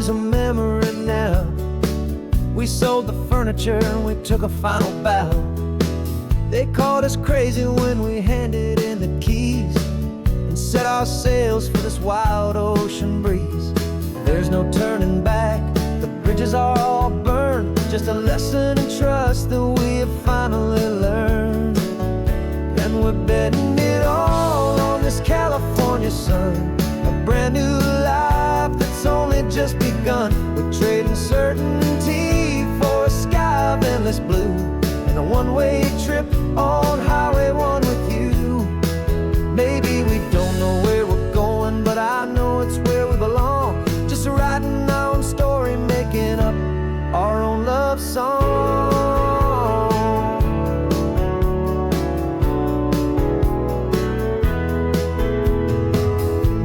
is a memory now. We sold the furniture and we took a final bow. They called us crazy when we handed in the keys and set our sails for this wild ocean breeze. There's no turning back, the bridges are all burned. Just a lesson in trust that we have finally learned. And we're betting it all on this California sun, a brand new life that's only just begun. We're trading certainty for a sky of endless blue, and a one-way trip on Highway 1 with you. Maybe we don't know where we're going, but I know it's where we belong. Just writing our own story, making up our own love song.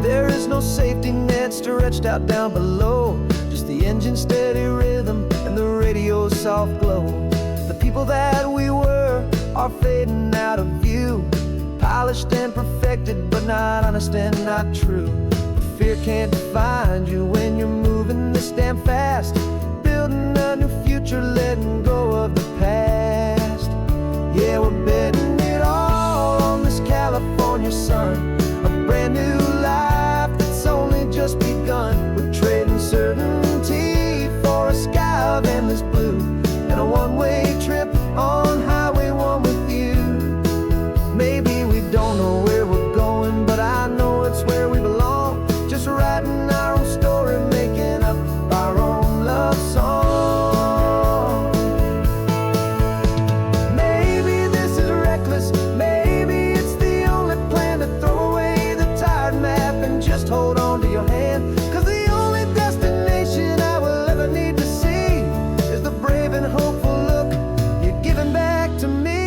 There is no safety net stretched out down below, just the engine's steady rhythm and the radio's soft glow. The people that we were are fading out of view, polished and perfected, but not honest and not true. Fear can't define you when you're moving this damn fast, building a new future, letting go of the past. Yeah, we're betting it all on this California sun, a brand new life that's only just begun. We're trading certainty for a sky of endless blue, and a one-way trip on Highway 1 with you. Maybe we don't know where we're going, but I know it's where we belong. Just writing our own story, making up our own love song. Maybe this is reckless, maybe it's the only plan to throw away the tired map and just hold on to your hand. 'Cause the only destination I will ever need to see is the brave and hopeful look you're giving back to me.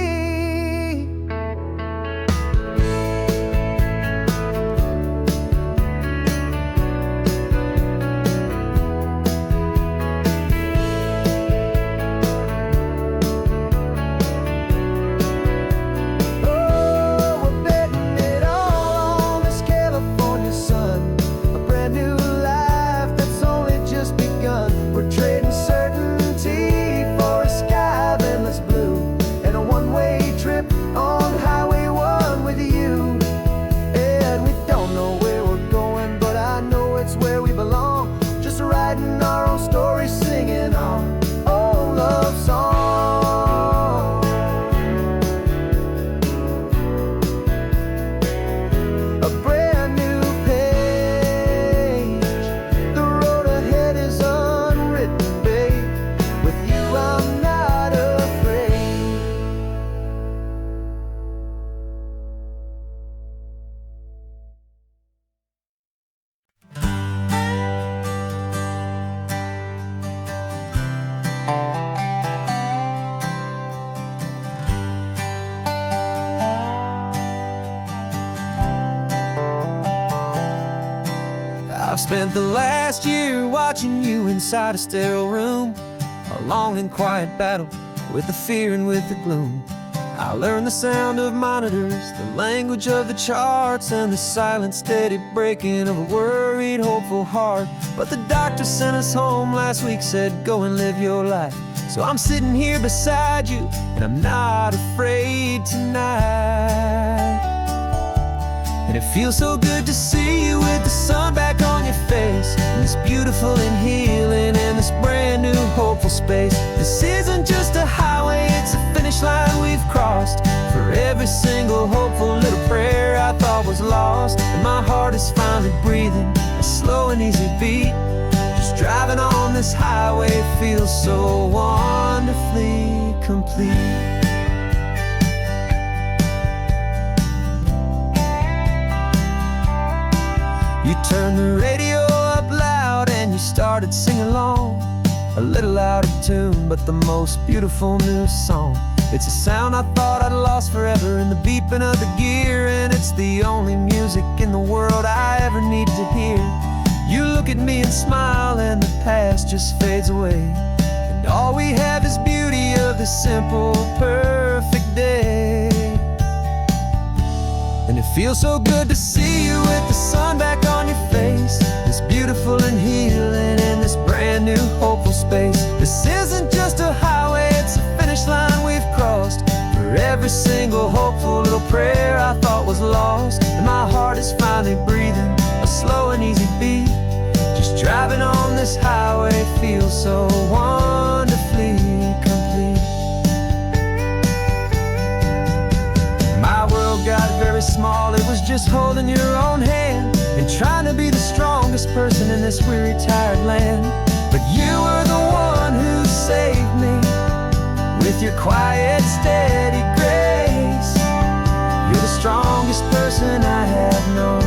I've spent the last year watching you inside a sterile room, a long and quiet battle with the fear and with the gloom. I learned the sound of monitors, the language of the charts, and the silent steady breaking of a worried, hopeful heart. But the doctor sent us home last week, said go and live your life. So I'm sitting here beside you, and I'm not afraid tonight. And it feels so good to see you with the sun back on your face, and this beautiful and healing in this brand new hopeful space. This isn't just a highway, it's a finish line we've crossed. For every single hopeful little prayer I thought was lost, and my heart is finally breathing a slow and easy beat. Just driving on this highway feels so wonderfully complete. You turned the radio up loud and you started singing along, a little out of tune, but the most beautiful new song. It's a sound I thought I'd lost forever in the beeping of the gear, and it's the only music in the world I ever need to hear. You look at me and smile, and the past just fades away, and all we have is beauty of this simple, perfect day. And it feels so good to see you with the sun back on your face, this beautiful and healing in this was lost, and my heart is finally breathing a slow and easy beat. Just driving on this highway feels so wonderfully complete. My world got very small, it was just holding your own hand and trying to be the strongest person in this weary, tired land. But you were the one who saved me with your quiet, steady grace. You're the strongest person I have known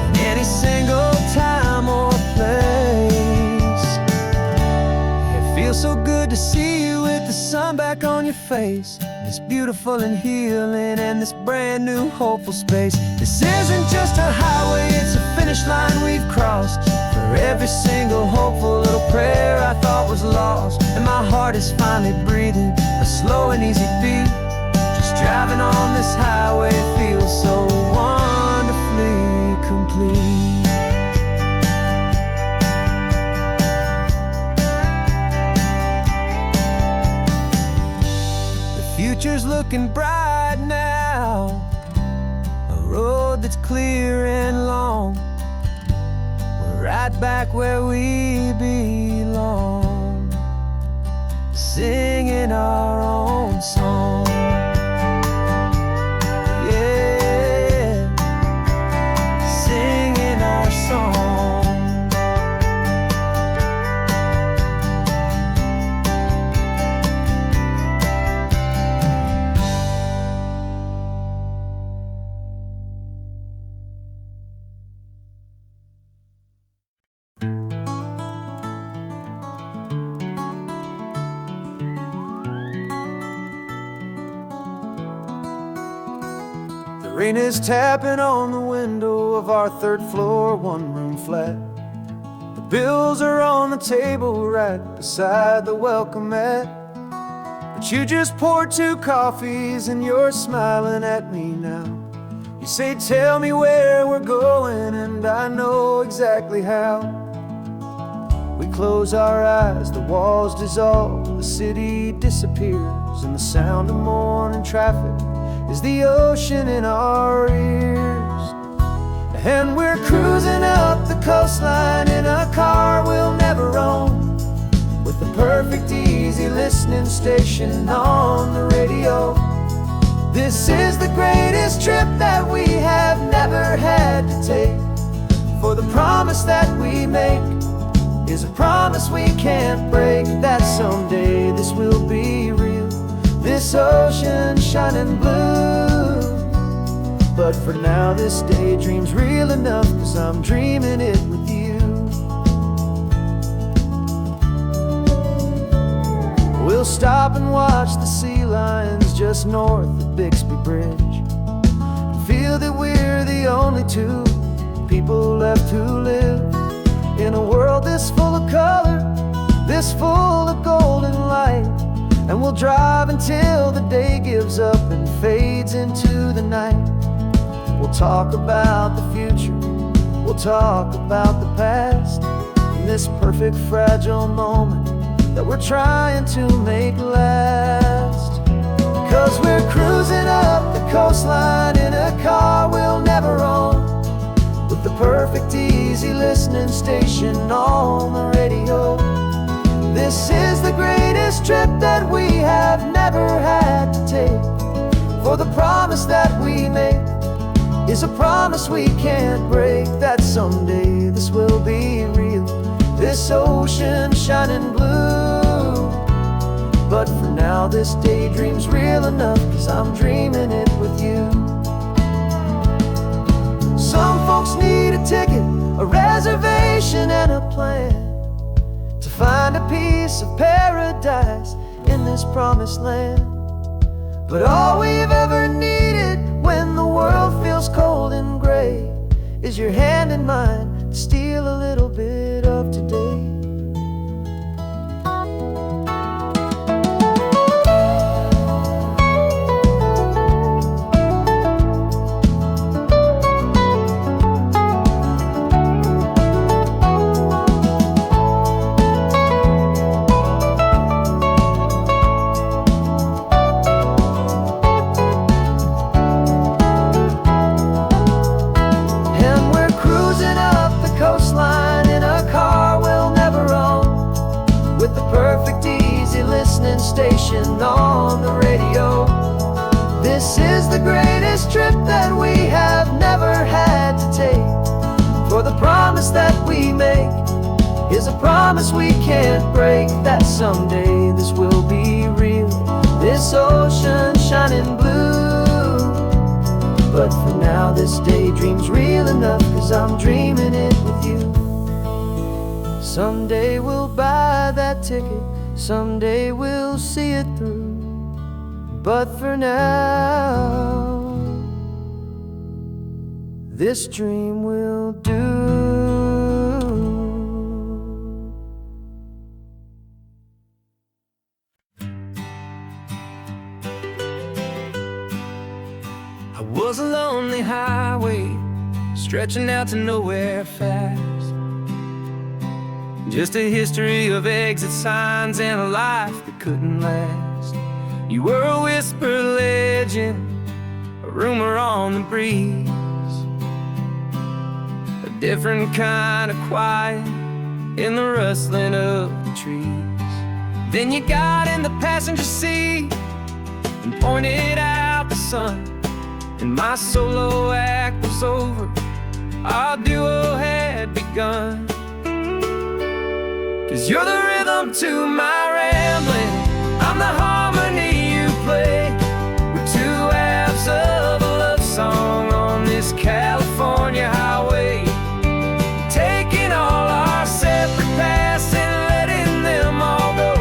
in any single time or place. It feels so good to see you with the sun back on your face. This beautiful and healing and this brand new hopeful space. This isn't just a highway, it's a finish line we've crossed. For every single hopeful little prayer I thought was lost, and my heart is finally breathing a slow and easy beat. Just driving on this highway feels so wonderfully complete. The future's looking bright now, a road that's clear and long. We're right back where we belong, singing our own song. Yeah, singing our song. Rain is tapping on the window of our third floor, one-room flat. The bills are on the table right beside the welcome mat. But you just poured 2 coffees and you're smiling at me now. You say, tell me where we're going, and I know exactly how. We close our eyes, the walls dissolve, the city disappears, and the sound of morning traffic is the ocean in our ears. And we're cruising up the coastline in a car we'll never own, with the perfect easy listening station on the radio. This is the greatest trip that we have never had to take, for the promise that we make is a promise we can't break, that someday this will be real, this ocean shining blue. But for now this daydream's real enough, 'cause I'm dreaming it with you. We'll stop and watch the sea lions just north of Bixby Bridge, and feel that we're the only 2 people left who live in a world this full of color, this full of golden light. And we'll drive until the day gives up and fades into the night. We'll talk about the future, we'll talk about the past, in this perfect fragile moment that we're trying to make last. 'Cause we're cruising up the coastline in a car we'll never own, with the perfect easy listening station on the radio. This is the greatest trip that we have never had to take, for the promise that we make is a promise we can't break, that someday this will be real, this ocean shining blue. But for now this daydream's real enough, 'cause I'm dreaming it with you. Some folks need a ticket, a reservation and a plan, to find a piece of paradise in this promised land. But all we've ever needed when the world feels cold and gray is your hand in mine to steal a little bit of today. station on the radio. This is the greatest trip that we have never had to take. For the promise that we make is a promise we can't break, that someday this will be real, this ocean shining blue. But for now this daydream's real enough, 'cause I'm dreaming it with you. Someday we'll buy that ticket, someday we'll see it through. But for now, this dream will do. I was a lonely highway, stretching out to nowhere fast. Just a history of exit signs and a life that couldn't last. You were a whisper legend, a rumor on the breeze, a different kind of quiet in the rustling of the trees. Then you got in the passenger seat and pointed out the sun, and my solo act was over, our duo had begun. 'Cause you're the rhythm to my rambling, I'm the harmony you play. We're two halves of a love song on this California highway, taking all our separate paths and letting them all go,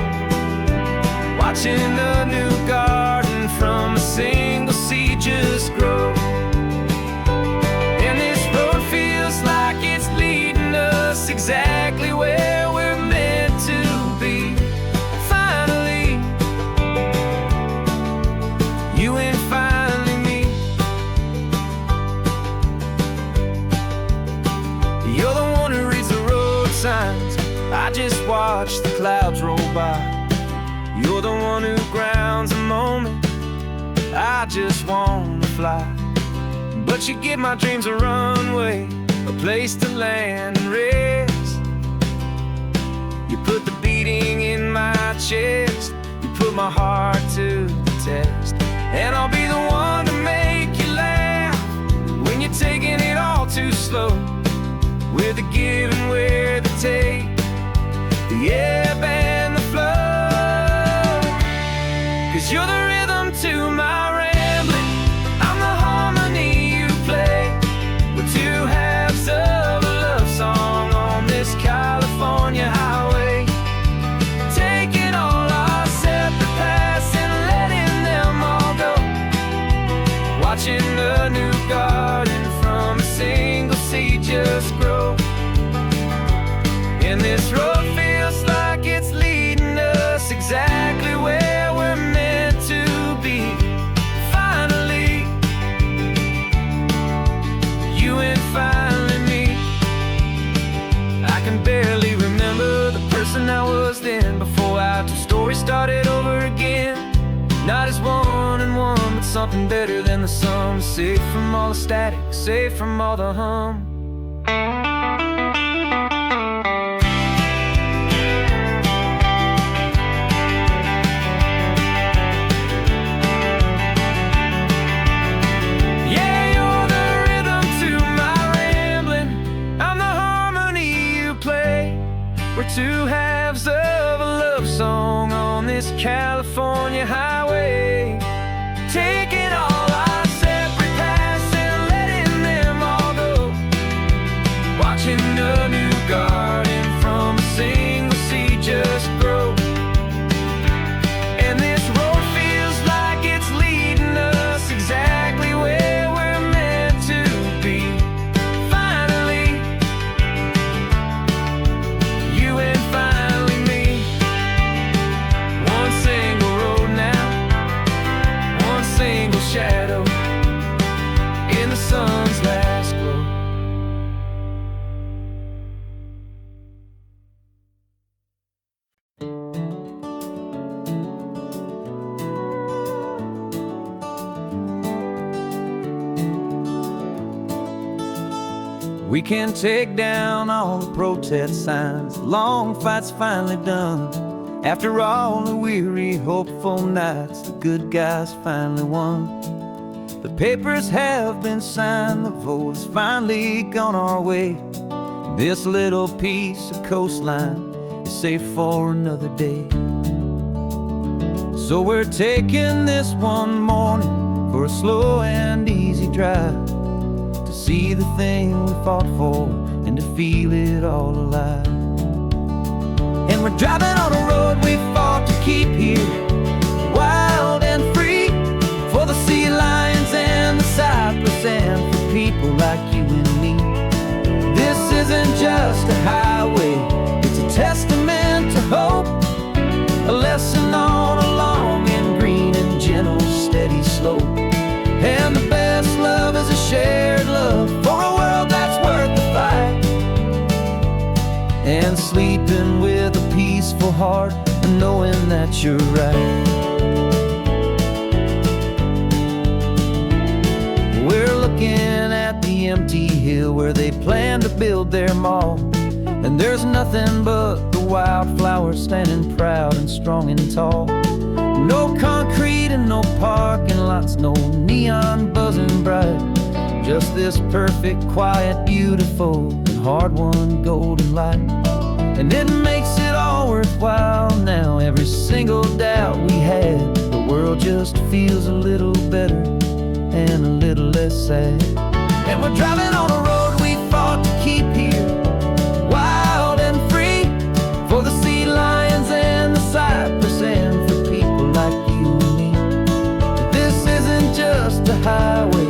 watching a new garden from a single seed just grow. And this road feels like it's leading us exactly where we're meant to be. Finally, you and finally me. You're the one who reads the road signs, I just watch the clouds roll by. You're the one who grounds a moment, I just wanna fly. But you give my dreams a runway, a place to land and rest. You put the beating in my chest, you put my heart to the test. And I'll be the one to make you laugh when you're taking it all too slow, with the give and with the take, the ebb and the flow. 'Cause you're the rhythm to my rambling, I'm the harmony you play. We're two halves of a love song on this California highway, taking all our separate paths and letting them all go, watching a new garden from a single seed just grow. And this road feels like it's leading us exactly where we're meant to be. Finally, you and finally me. I can barely remember the person I was then, before our two stories started over again. Not as one and one, but something better than the sum. Safe from all the static, safe from all the hum. We're two halves of a love song on this California highway, taking all our separate paths and letting them all go, watching a new garden from a single seed just grow. And this road feels like it's leading us exactly where we're meant to be. Finally, you and finally me. One single road now, one single shadow in the sun's last glow. We can take down all the protest signs, long fight's finally done, After all the weary, hopeful nights, the good guys finally won. The papers have been signed, the vote has finally gone our way. This little piece of coastline is safe for another day. So we're taking this one morning for a slow and easy drive, to see the thing we fought for and to feel it all alive. And we're driving on a road we fought to keep here, wild and free, for the sea lions and the cypress and for people like you and me. This isn't just a highway, it's a testament to hope, a lesson on a long and green and gentle steady slope. And the best love is a shared love for a world that's worth the fight, and sleeping with a peaceful heart and knowing that you're right. We're looking at the empty hill where they plan to build their mall, and there's nothing but the wildflowers standing proud and strong and tall. No concrete and no parking lots, no neon buzzing bright, just this perfect, quiet, beautiful, and hard-won golden light. And it makes it all worthwhile now, every single doubt we had. The world just feels a little better and a little less sad. And we're driving on a road we fought to keep here, wild and free, for the sea lions and the cypress and for people like you and me. This isn't just a highway,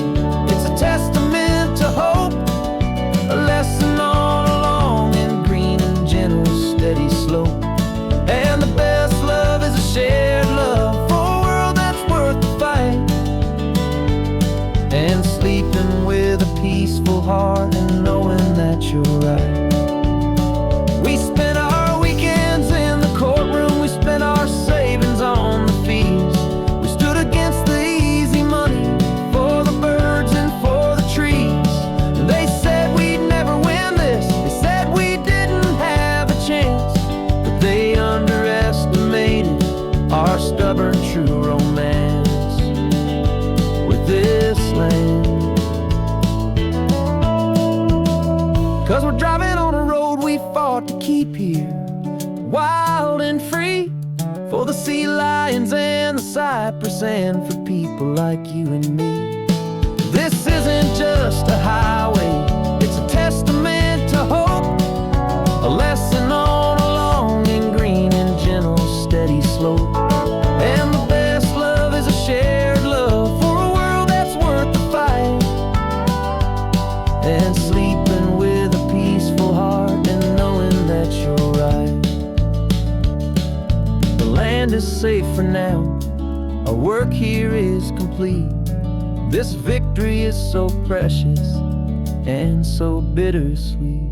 it's a testament to hope, a lesson on a long and green and gentle steady slope. And the best love is a shared love for a world that's worth the fight, and sleeping with a peaceful heart and knowing that you're right. We spent our weekends in the courtroom, we spent our savings on the fees. We stood against the easy money for the birds and for the trees. They said we'd never win this, they said we didn't have a chance, but they underestimated our stubborn true romance with this land. 'Cause we're driving on a road we fought to keep here, wild and free, for the sea lions and the cypress and for people like you and me. This isn't just a highway, it's a testament to hope, a lesson on a long and green and gentle steady slope. And the best love is a shared love for a world that's worth the fight, and sleeping with a peaceful heart and knowing that you're right. The land is safe for now, our work here is complete. This victory is so precious and so bittersweet.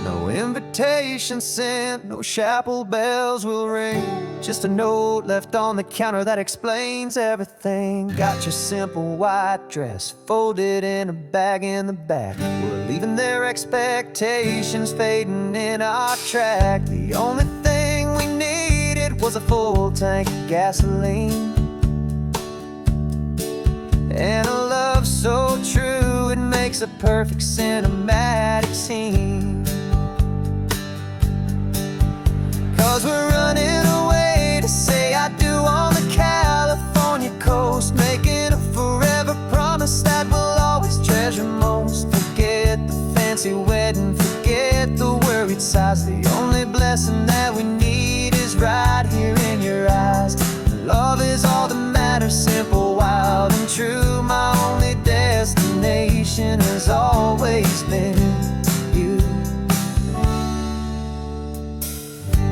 No invitation sent, no chapel bells will ring, just a note left on the counter that explains everything. Got your simple white dress folded in a bag in the back. We're leaving their expectations fading in our track. The only thing we needed was a full tank of gasoline, and a love so true it makes a perfect cinematic scene. 'Cause we're running away to say I do on the California coast, making a forever promise that we'll always treasure most. Forget the fancy wedding, forget the worried sighs. The only blessing that we need is right here in your eyes. Love is all that matters, simple, wild and true. My only destination has always been you.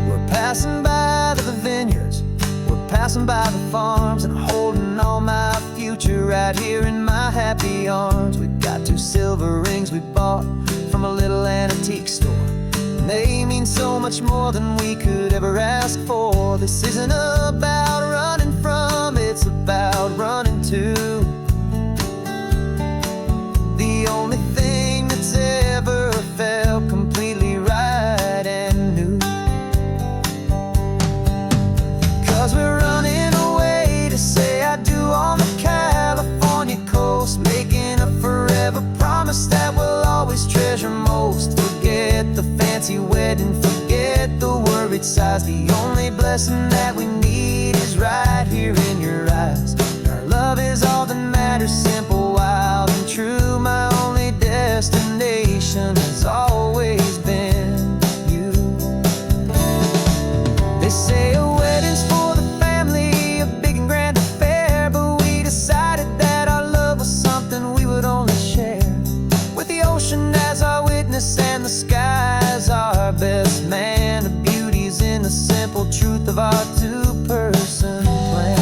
We're passing by the vineyards, we're passing by the farms, and holding all my future right here in my happy arms. We've got 2 silver rings we bought from a little antique store, and they mean so much more than we could ever ask for. This isn't about running from, it's about running to. The only thing that's ever size. The only blessing that we need is right here in your eyes. Our love is all that matters, simple, wild, and true. My only destination has always been you. They say a wedding's for the family, a big and grand affair, but we decided that our love was something we would only share with the ocean as our witness and the sky as our best man. The beauty's in the simple truth of our two-person plan.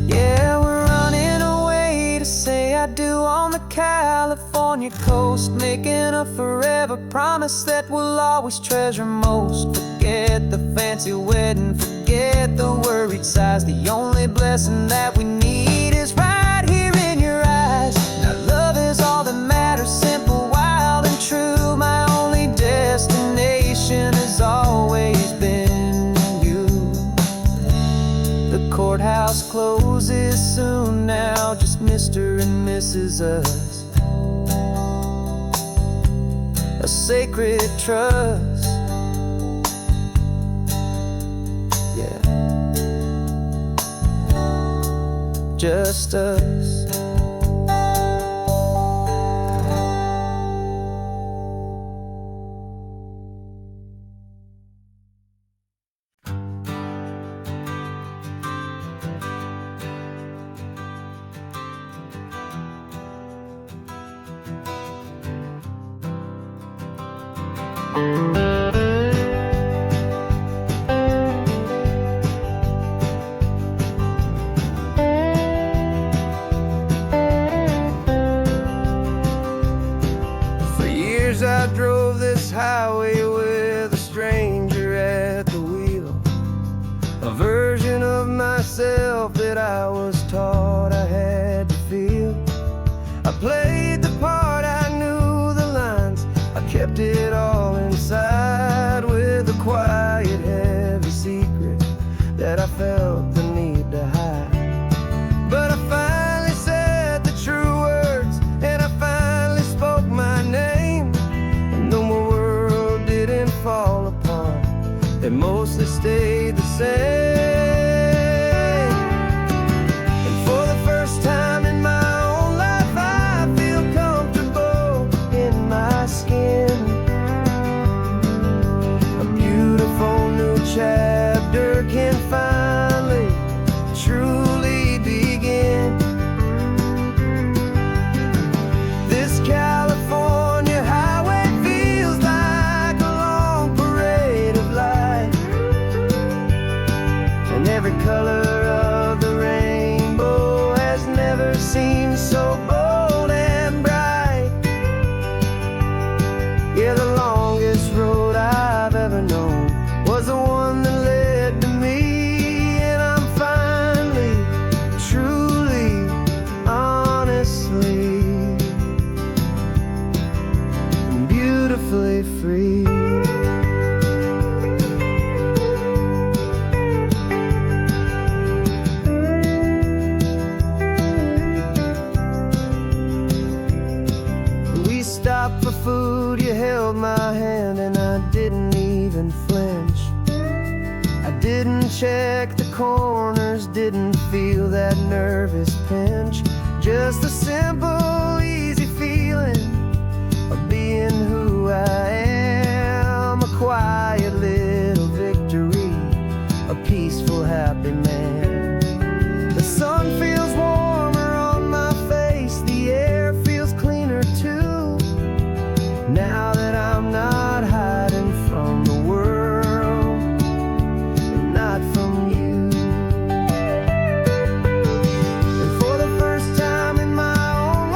Yeah, we're running away to say I do on the California coast, making a forever promise that we'll always treasure most. Forget the fancy wedding, forget the worried sighs. The only blessing that we need is right here in your eyes. Now love is all that matters, simple, wild, and true. My only destination has always been you. The courthouse closes soon now, just Mr. and Mrs. Us, a sacred trust. Yeah, just us. For years I drove this highway with a stranger at the wheel, a version of myself that I was taught I had to feel. I played the part, I knew the lines, I kept it all inside with a quiet, heavy secret that I felt the need to hide. But I finally said the true words, and I finally spoke my name. And though my world didn't fall apart, it mostly stayed the same. And for the first time in my own life, I feel comfortable in my skin. A beautiful new chapter can finally truly begin. This California highway feels like a long parade of light, and every color of the rainbow has never seemed so bold and bright. Yeah, the longest road I've ever known was the one that led to me, and I'm finally, truly, honestly, beautifully free. We stopped for food, you held my hand, and I didn't even flinch. I didn't check the corners, didn't feel that nervous pinch. Just a simple, easy feeling of being who I am. A quiet little victory, a peaceful, happy man. The sun feels warmer on my face, the air feels cleaner too, now that I'm not hiding from the world and not from you. And for the first time in my own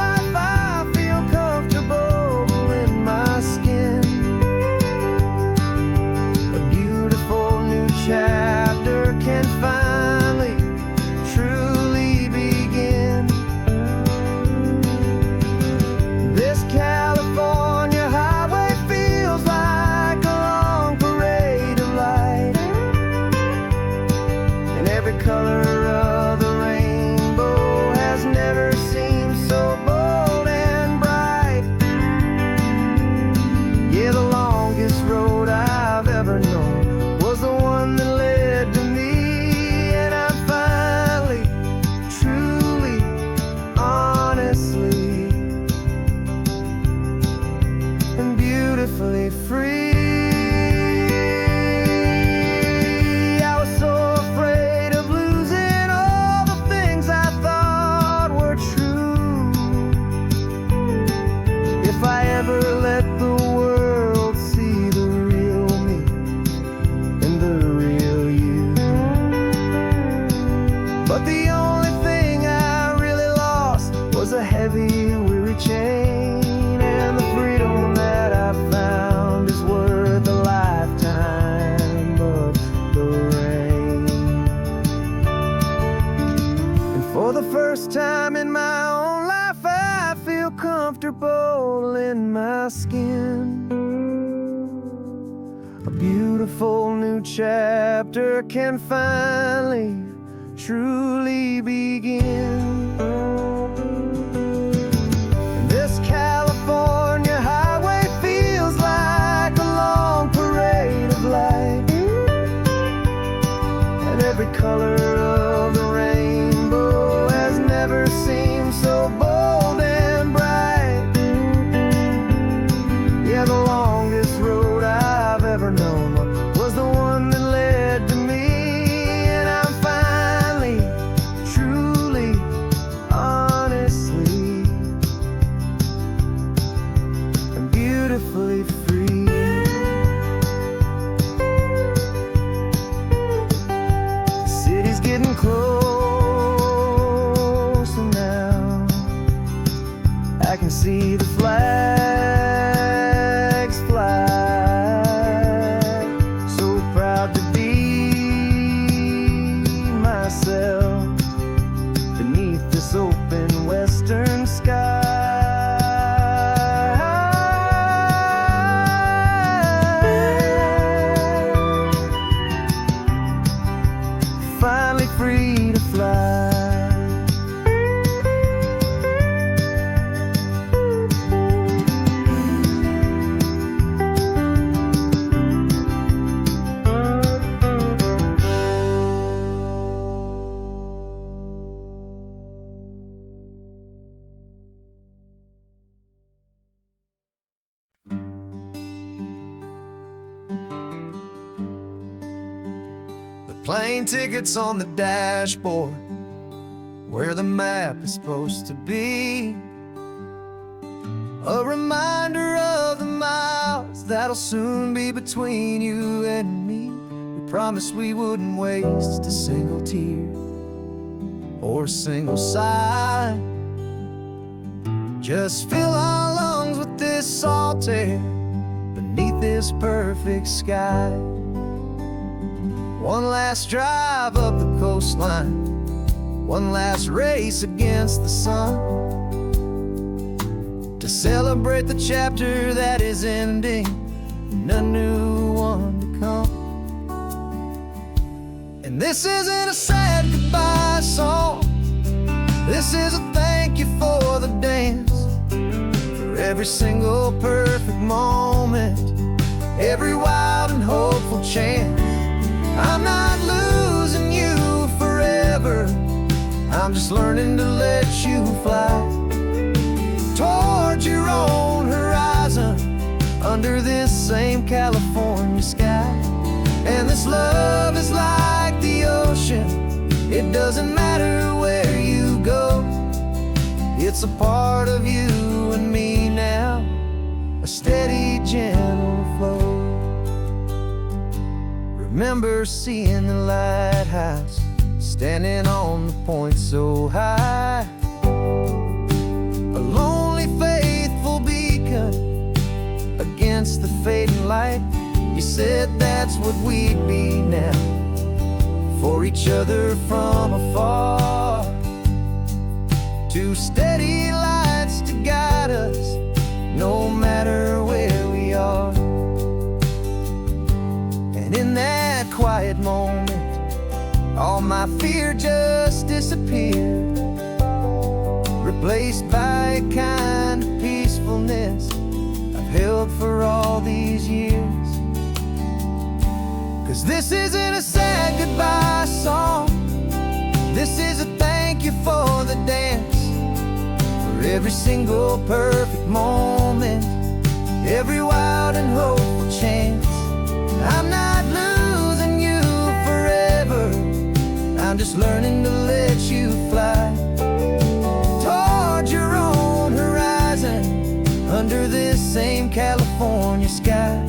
heavy, weary chain, and the freedom that I found is worth a lifetime of the rain. And for the first time in my own life, I feel comfortable in my skin. A beautiful new chapter can finally, truly begin. And this California highway feels like a long parade of light, and every color of the rainbow has never seemed so bold and bright. Yeah, the longest road I've ever known was the one that led to me, and I'm finally, truly, honestly, and beautifully free. The city's getting closer now. I can see the flags fly. So proud to be myself beneath this open western sky. Finally free to fly. Plane tickets on the dashboard, where the map is supposed to be. A reminder of the miles that'll soon be between you and me. We promised we wouldn't waste a single tear or a single sigh. Just fill our lungs with this salt air beneath this perfect sky. One last drive up the coastline, one last race against the sun, to celebrate the chapter that is ending and a new one to come. And this isn't a sad goodbye song, this is a thank you for the dance, for every single perfect moment, every wild and hopeful chance. I'm not losing you forever, I'm just learning to let you fly towards your own horizon, under this same California sky. And this love is like the ocean, it doesn't matter where you go, it's a part of you and me now, a steady, gentle flow. Remember seeing the lighthouse, standing on the point so high, a lonely, faithful beacon against the fading light. You said that's what we'd be now, for each other from afar. Two steady lights to guide us, no matter where we are. And in that quiet moment, all my fear just disappeared, replaced by a kind of peacefulness I've held for all these years. 'Cause this isn't a sad goodbye song, this is a thank you for the dance, for every single perfect moment, every wild and hopeful chance. I'm not losing you forever, I'm just learning to let you fly towards your own horizon, under this same California sky.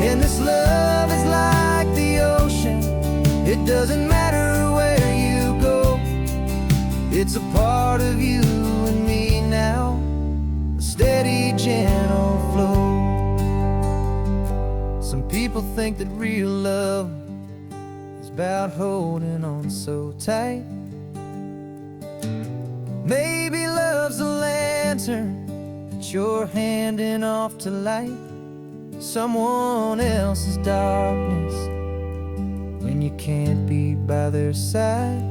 And this love is like the ocean, it doesn't matter where you go, it's a part of you and me think that real love is about holding on so tight. Maybe love's a lantern that you're handing off to light someone else's darkness when you can't be by their side.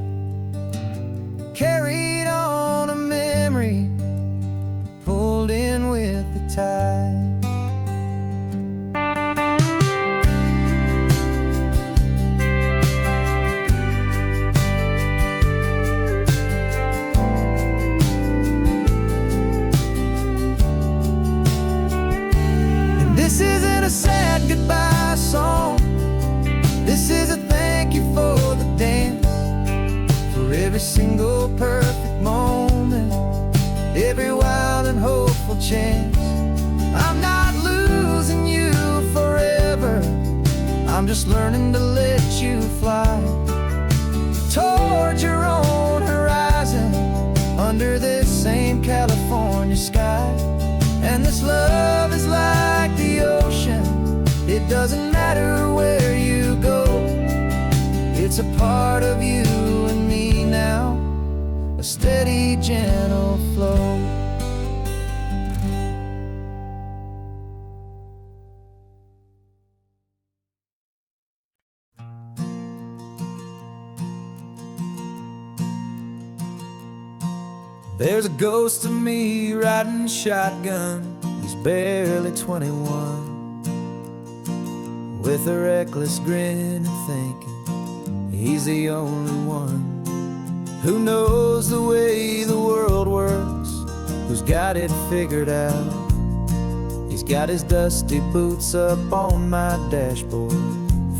Carried on a memory, pulled in with the tide. This isn't a sad goodbye song. This is a thank you for the dance, for every single perfect moment, every wild and hopeful chance. I'm not losing you forever, I'm just learning to let you fly toward your own horizon, under this same California sky. And this love is like the ocean, it doesn't matter where you go. It's a part of you and me now, a steady, gentle flow. There's a ghost of me riding shotgun. He's barely 21, with a reckless grin and thinking he's the only one who knows the way the world works, who's got it figured out. He's got his dusty boots up on my dashboard,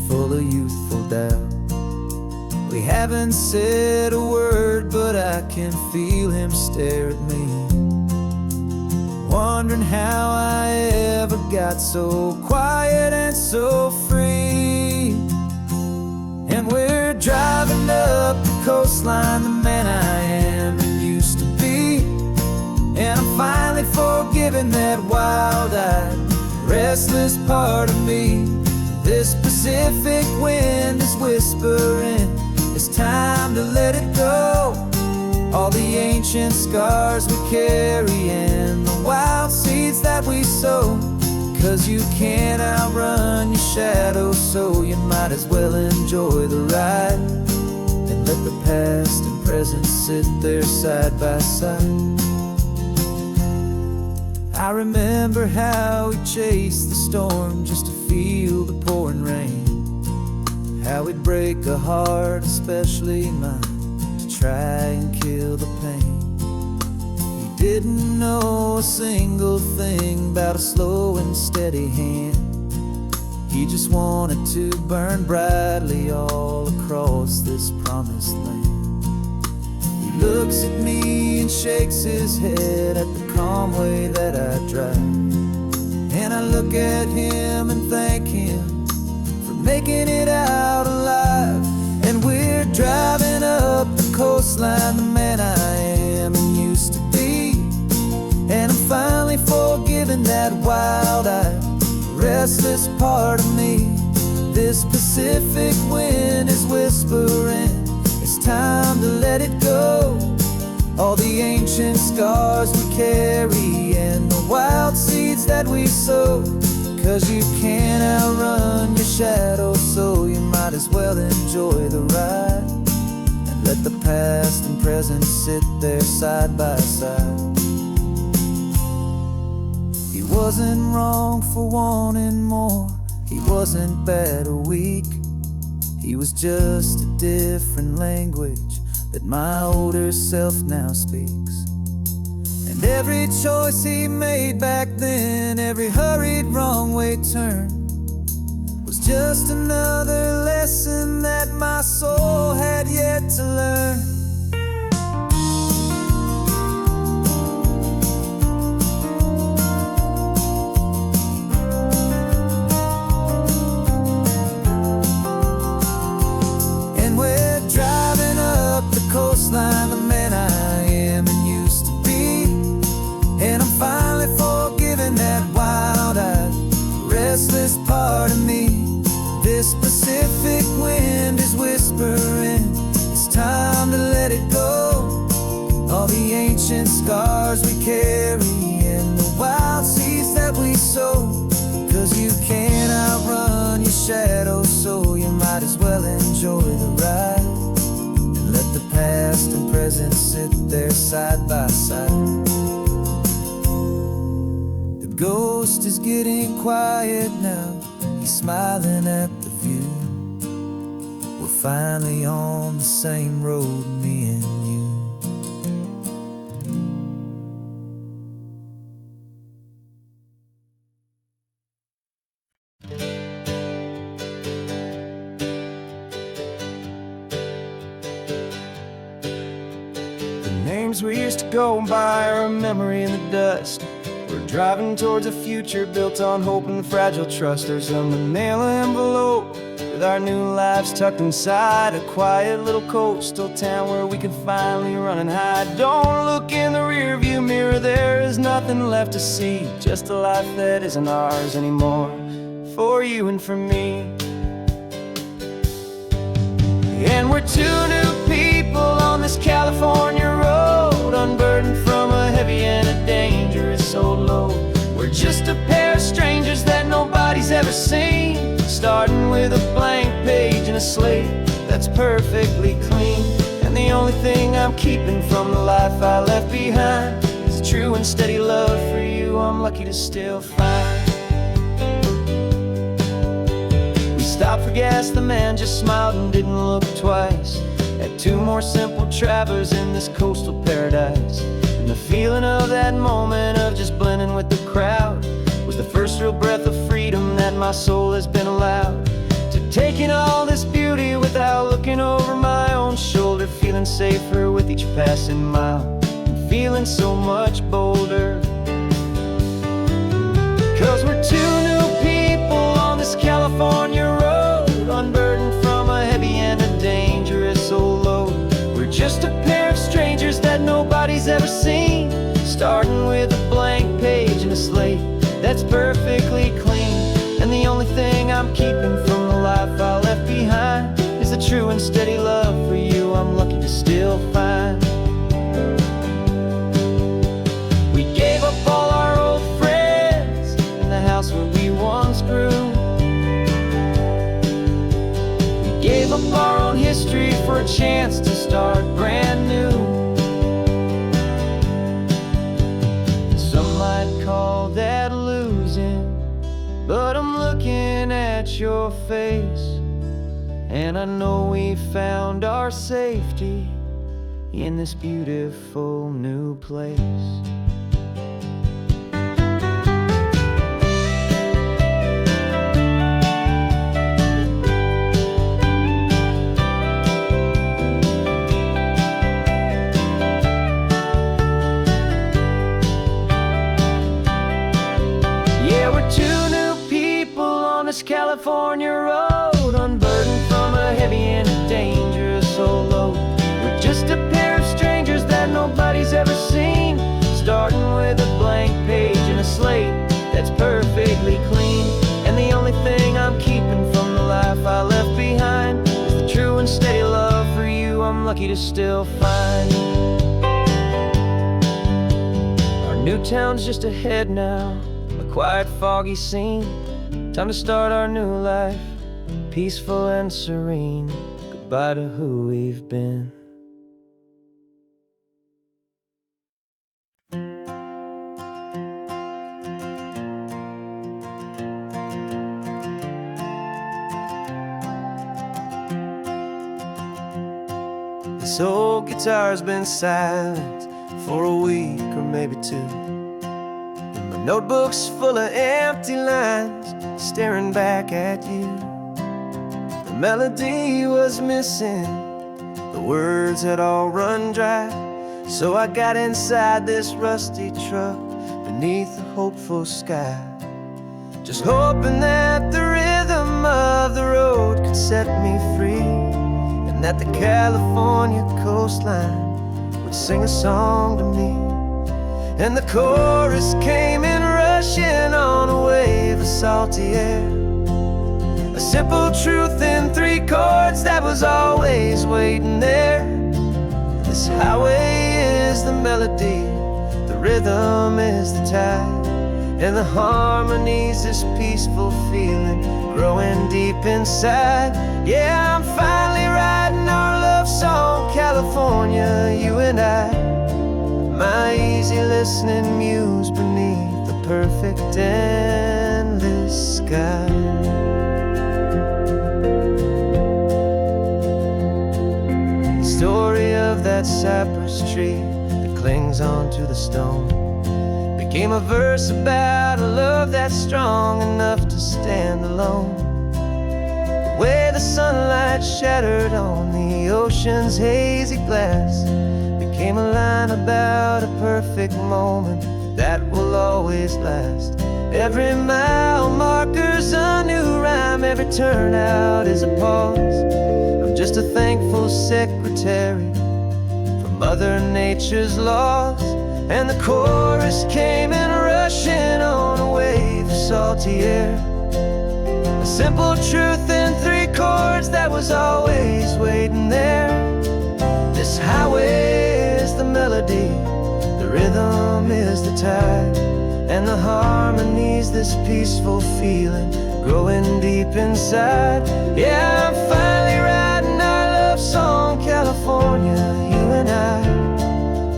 full of youthful doubt. We haven't said a word, but I can feel him stare at me, wondering how I ever got so quiet and so free. And we're driving up the coastline, the man I am and used to be. And I'm finally forgiving that wild-eyed, restless part of me. This Pacific wind is whispering, it's time to let it go. All the ancient scars we carry and the wild seeds that we sow. 'Cause you can't outrun your shadow, so you might as well enjoy the ride and let the past and present sit there side by side. I remember how we chased the storm just to feel the pouring rain, how we'd break a heart, especially mine, to try and kill the pain. He didn't know a single thing about a slow and steady hand. He just wanted to burn brightly all across this promised land. He looks at me and shakes his head at the calm way that I drive, and I look at him and thank him for making it out alive. And we're driving up the coastline, the man I am and used to be. And I'm finally forgiving that wild-eyed, restless part of me. This Pacific wind is whispering, it's time to let it go. All the ancient scars we carry and the wild seeds that we sow. 'Cause you can't outrun your shadow, so you might as well enjoy the ride and let the past and present sit there side by side. He wasn't wrong for wanting more, he wasn't bad or weak. He was just a different language that my older self now speaks. And every choice he made back then, every hurried wrong way turn, was just another lesson that my soul had yet to learn. And we're driving up the coastline, the man I am and used to be. And I'm finally forgiving that wild-eyed, restless part of me. Pacific wind is whispering, it's time to let it go. All the ancient scars we carry and the wild seeds that we sow. 'Cause you can't outrun your shadow, so you might as well enjoy the ride. And let the past and present sit there side by side. The ghost is getting quiet now, he's smiling at the view. We're finally on the same road, me and you. The names we used to go by are a memory in the dust. We're driving towards a future built on hope and fragile trust. There's a manila envelope with our new lives tucked inside, a quiet little coastal town where we can finally run and hide. Don't look in the rearview mirror, there is nothing left to see, just a life that isn't ours anymore, for you and for me. And we're two new people on this California road, unburdened from a heavy and a dangerous old load. We're just a pair of strangers that nobody's ever seen, starting with a blank page and a slate that's perfectly clean. And the only thing I'm keeping from the life I left behind is a true and steady love for you I'm lucky to still find. We stopped for gas, the man just smiled and didn't look twice. Had two more simple travelers in this coastal paradise. And the feeling of that moment of just blending with the crowd was the first real breath of freedom that my soul has been allowed to take in all this beauty without looking over my own shoulder, feeling safer with each passing mile and feeling so much bolder. 'Cause we're two new people on this California road, unburdened from a heavy and a dangerous old load. We're just a pair of strangers that nobody's ever seen, starting with a blank page and a slate that's perfectly clean. And the only thing I'm keeping from the life I left behind is a true and steady love for you I'm lucky to still find. We gave up all our old friends in the house where we once grew. We gave up our own history for a chance to start brand new. Some might call that losing, but I'm looking at your face, and I know we found our safety in this beautiful new place. California road, unburdened from a heavy and a dangerous old load. We're just a pair of strangers that nobody's ever seen, starting with a blank page and a slate that's perfectly clean. And the only thing I'm keeping from the life I left behind is the true and steady love for you I'm lucky to still find. Our new town's just ahead now, a quiet foggy scene. Time to start our new life, peaceful and serene. Goodbye to who we've been. This old guitar's been silent for a week or maybe two. Notebooks full of empty lines, staring back at you. The melody was missing, the words had all run dry. So I got inside this rusty truck beneath the hopeful sky, just hoping that the rhythm of the road could set me free, and that the California coastline would sing a song to me. And the chorus came in rushing on a wave of salty air, a A simple truth in 3 chords that was always waiting there. This highway is the melody, the rhythm is the tide, and the harmony's this peaceful feeling growing deep inside. Yeah, I'm finally writing our love song, California, you and I. My easy listening muse beneath the perfect endless sky. The story of that cypress tree that clings onto the stone became a verse about a love that's strong enough to stand alone. The way the sunlight shattered on the ocean's hazy glass became a line about a perfect moment that will always last. Every mile marker's a new rhyme, every turnout is a pause. I'm just a thankful secretary for Mother Nature's laws. And the chorus came in rushing on a wave of salty air. A simple truth in 3 chords that was always waiting there. This highway is the melody, the rhythm is the tide, and the harmony's this peaceful feeling growing deep inside. Yeah, I'm finally writing our love song, California, you and I.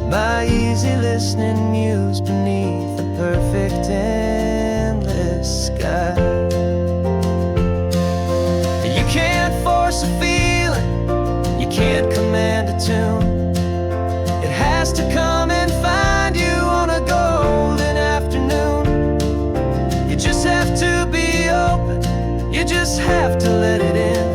My easy listening muse beneath the perfect endless sky. You can't force a feeling, you can't command a tune. It has to come and find you on a golden afternoon. You just have to be open, you just have to let it in.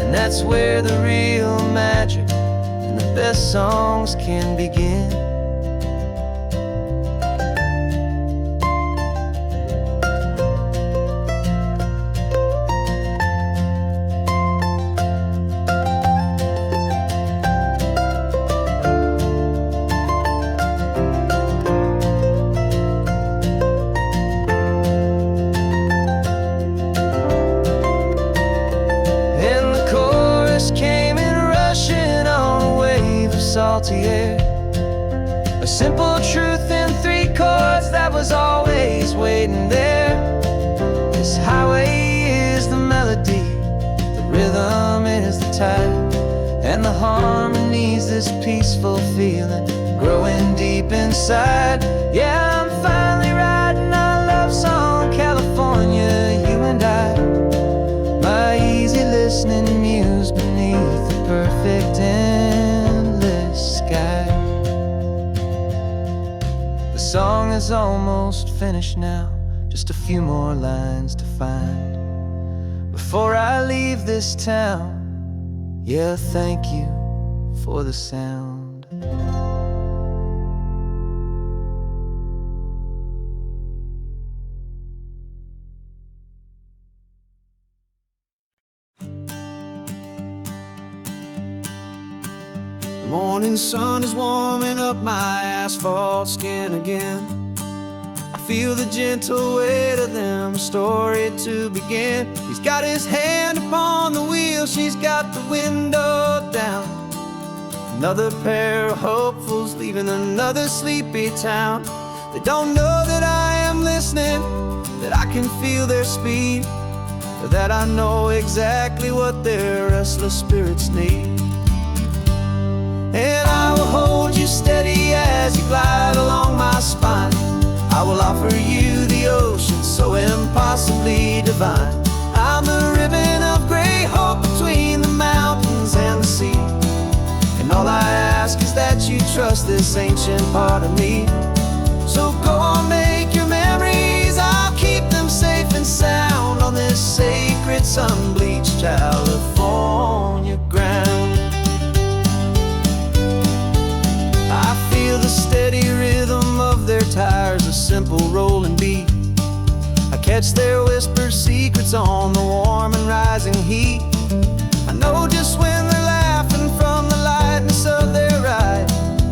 And that's where the real magic, the best songs can begin. And the chorus came in rushing on a wave of salty air. A simple truth in 3 chords that was always waiting there. This highway is the melody, the rhythm is the tide, and the harmony's this peaceful feeling growing deep inside. Yeah, I'm finally writing our love song, California, you and I. My easy listening muse beneath the perfect endless sky. The song is almost finished now, just a few more lines to find before I leave this town. Yeah, thank you for the sound. The morning sun is warming up my asphalt skin again. I feel the gentle weight of them, a story to begin. He's got his hand upon the wheel, she's got the window down. Another pair of hopefuls leaving another sleepy town. They don't know that I am listening, that I can feel their speed, or that I know exactly what their restless spirits need. And I will hold you steady as you glide along my spine. I will offer you the ocean so impossibly divine. I'm the ribbon of gray hope between the mountains and the sea. And all I ask is that you trust this ancient part of me. So go on, make your memories, I'll keep them safe and sound on this sacred sun-bleached California ground. I feel the steady rhythm of their tires, a simple rolling beat. I catch their whispered secrets on the warm and rising heat. I know just when they're laughing from the lightness of their ride,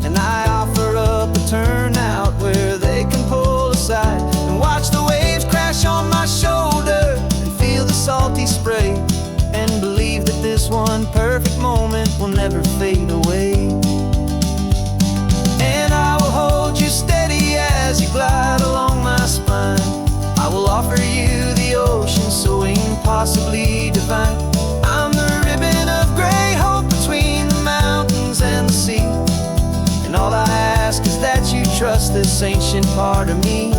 and I offer up a turnout where they can pull aside and watch the waves crash on my shoulder and feel the salty epoxy spray, and believe that this one perfect moment will never fade away. And I will hold you steady as you glide along my spine. I will offer you the ocean so impossibly divine. I'm the ribbon of gray hope between the mountains and the sea, and all I ask is that you trust this ancient part of me.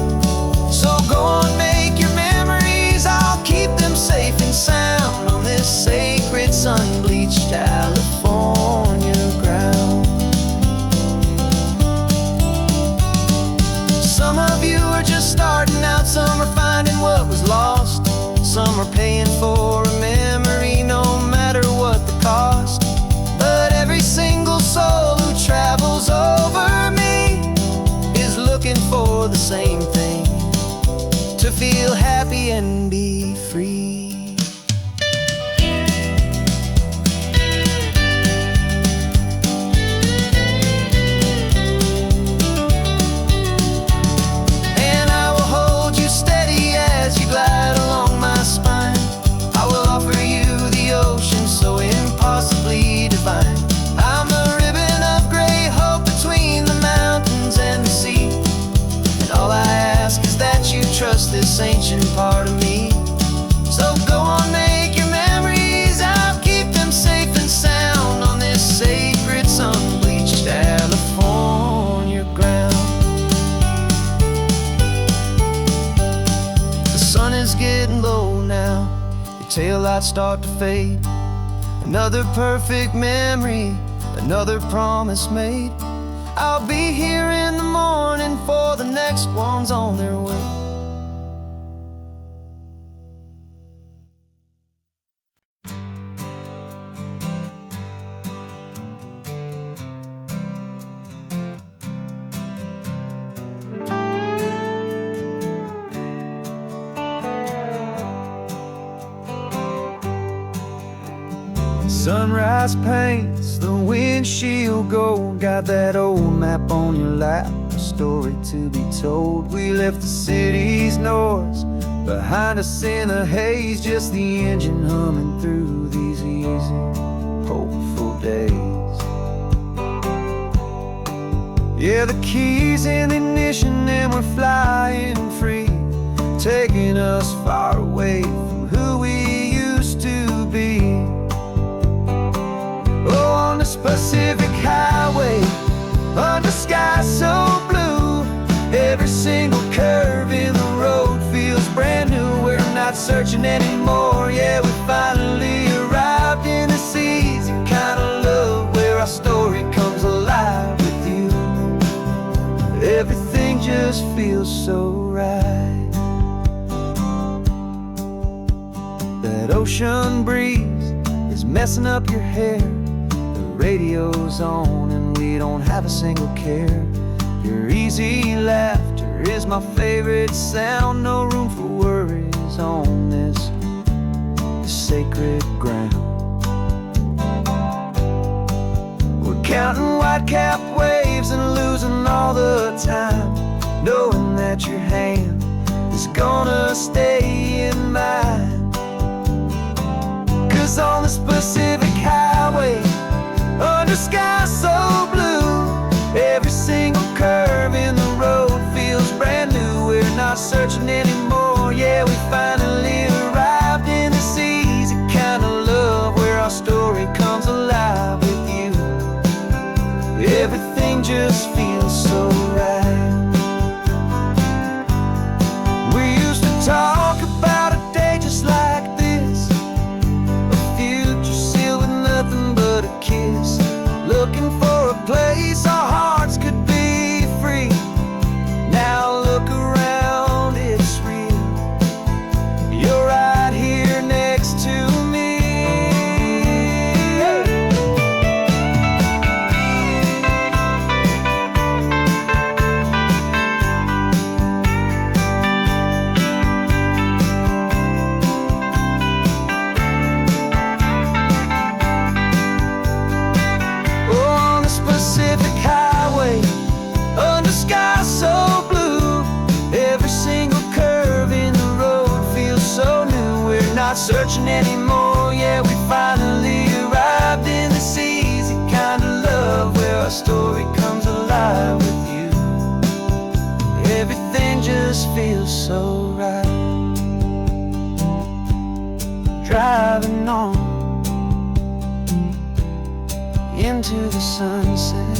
So go on, make your memories, I'll keep them safe and sound on this sacred sun-bleached California ground. Some of you are just starting out, some are finding what was lost, some are paying for a memory no matter what the cost. But every single soul who travels over me is looking for the same thing: to feel happy and be free. And I will hold you steady as you glide along my spine. I will offer you the ocean so impossibly divine. I'm the ribbon of gray hope between the mountains and the sea, and all I ask is that you trust this ancient part of me. So go on, make your memories, I'll keep them safe and sound on this sacred sun-bleached California ground. The sun is getting low now, your taillights start to fade. Another perfect memory, another promise made. I'll be here in the morning for the next ones on their way. Sunrise paints the windshield gold. Got that old map on your lap, a story to be told. We left the city's noise behind us in the haze, just the engine humming through these easy, hopeful days. Yeah, the keys in the ignition and we're flying free, taking us far away from who we used to be. Oh, on this Pacific highway, under sky so blue, every single curve in the road feels brand new. We're not searching anymore, yeah, we finally arrived in this easy kind of love where our story comes alive with you. Everything just feels so right. That ocean breeze is messing up your hair, radio's on and we don't have a single care. Your easy laughter is my favorite sound. No room for worries on this sacred ground. We're counting white-capped waves and losing all the time, knowing that your hand is gonna stay in mine. 'Cause on this Pacific highway, under sky so blue, every single curve in the road feels brand new. We're not searching anymore, yeah, we finally arrived in this easy kind of love where our story comes alive with you. Everything just feels so right. We used to talk about a day just like this, a future waiting anymore. Yeah, we finally arrived in this easy kind of love where our story comes alive with you. Everything just feels so right. Driving on into the sunset,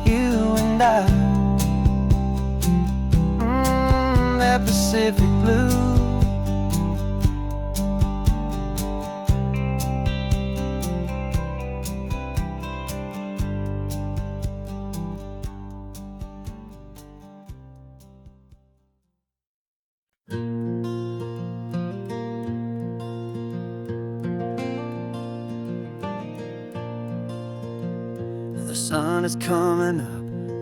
you and I, that Pacific blue. The sun is coming up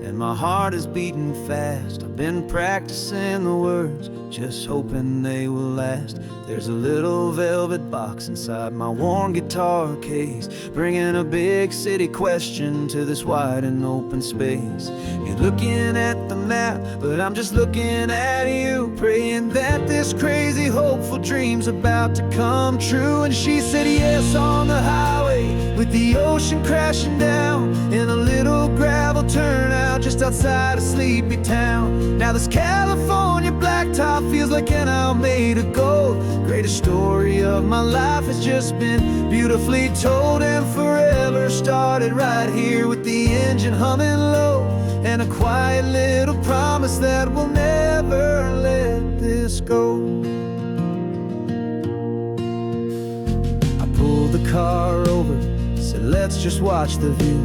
and my heart is beating fast. I've been practicing the words, just hoping they will last. There's a little velvet box inside my worn guitar case, bringing a big city question to this wide and open space. You're looking at the map, but I'm just looking at you, praying that this crazy hopeful dream's about to come true. And she said yes on the highway with the ocean crashing down in a little gravel turnout just outside a sleepy town. Now this California blacktop feels like an hour made of gold. Greatest story of my life has just been beautifully told, and forever started right here with the engine humming low, and a quiet little promise that we'll never let this go. I pulled the car over, said let's just watch the view.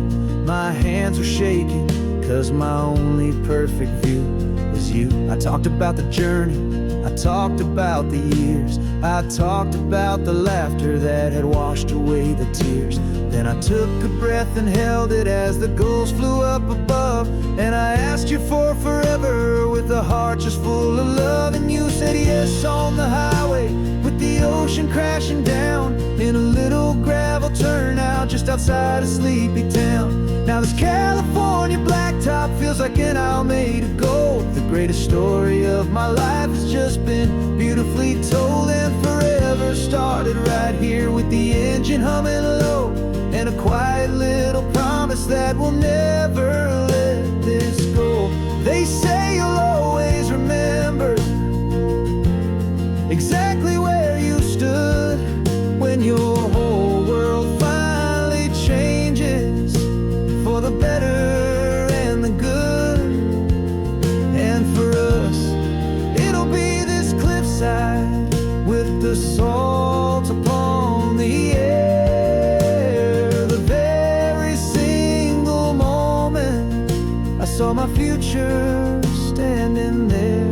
My hands were shaking, cause my only perfect view was you. I talked about the journey, I talked about the years, I talked about the laughter that had washed away the tears. Then I took a breath and held it as the gulls flew up above, and I asked you for forever with a heart just full of love. And you said yes on the highway with the ocean crashing down in a little gravel turnout just outside a sleepy town. Now this California blacktop feels like an hour made of gold. The greatest story of my life has just been beautifully told, and forever started right here with the engine humming low, and a quiet little promise that we'll never let this go. They say you'll always remember exactly where you stood when your whole world finally changes for the better and the good. And for us, it'll be this cliffside with the salt upon the air. The very single moment I saw my future standing there.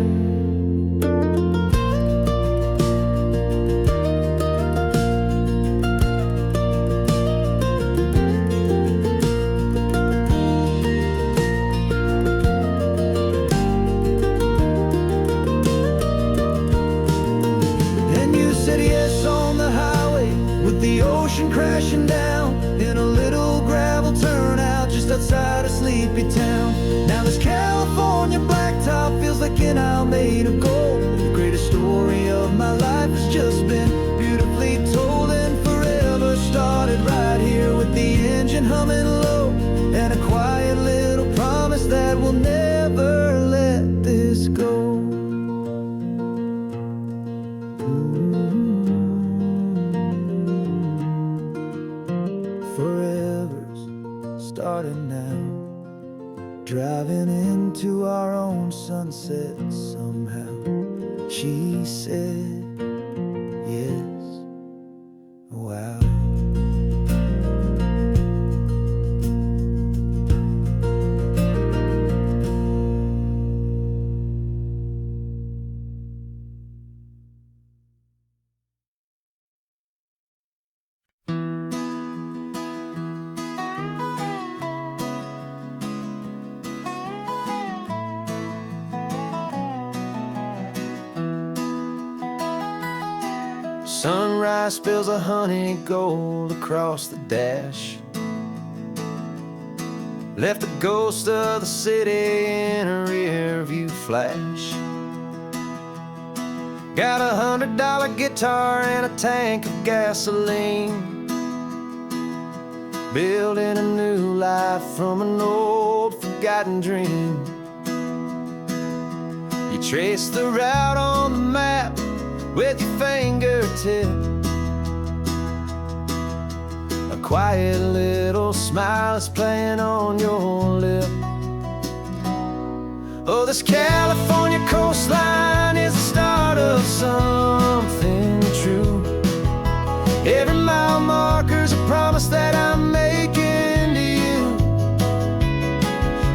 The ocean crashing down in a little gravel turnout just outside a sleepy town. Now this California blacktop feels like an hour made of gold. The greatest story of my life has just been beautifully told, and forever started right here with the engine humming low, and a quiet little promise that we'll never let this go. Forever's started now, driving into our own sunset somehow. She said yes, wow. Sunrise spills a honey gold across the dash, left the ghost of the city in a rear view flash. Got $100 guitar and a tank of gasoline, building a new life from an old forgotten dream. You trace the route on the map with your fingertip, a quiet little smile is playing on your lip. Oh, this California coastline is the start of something true. Every mile marker's a promise that I'm making to you.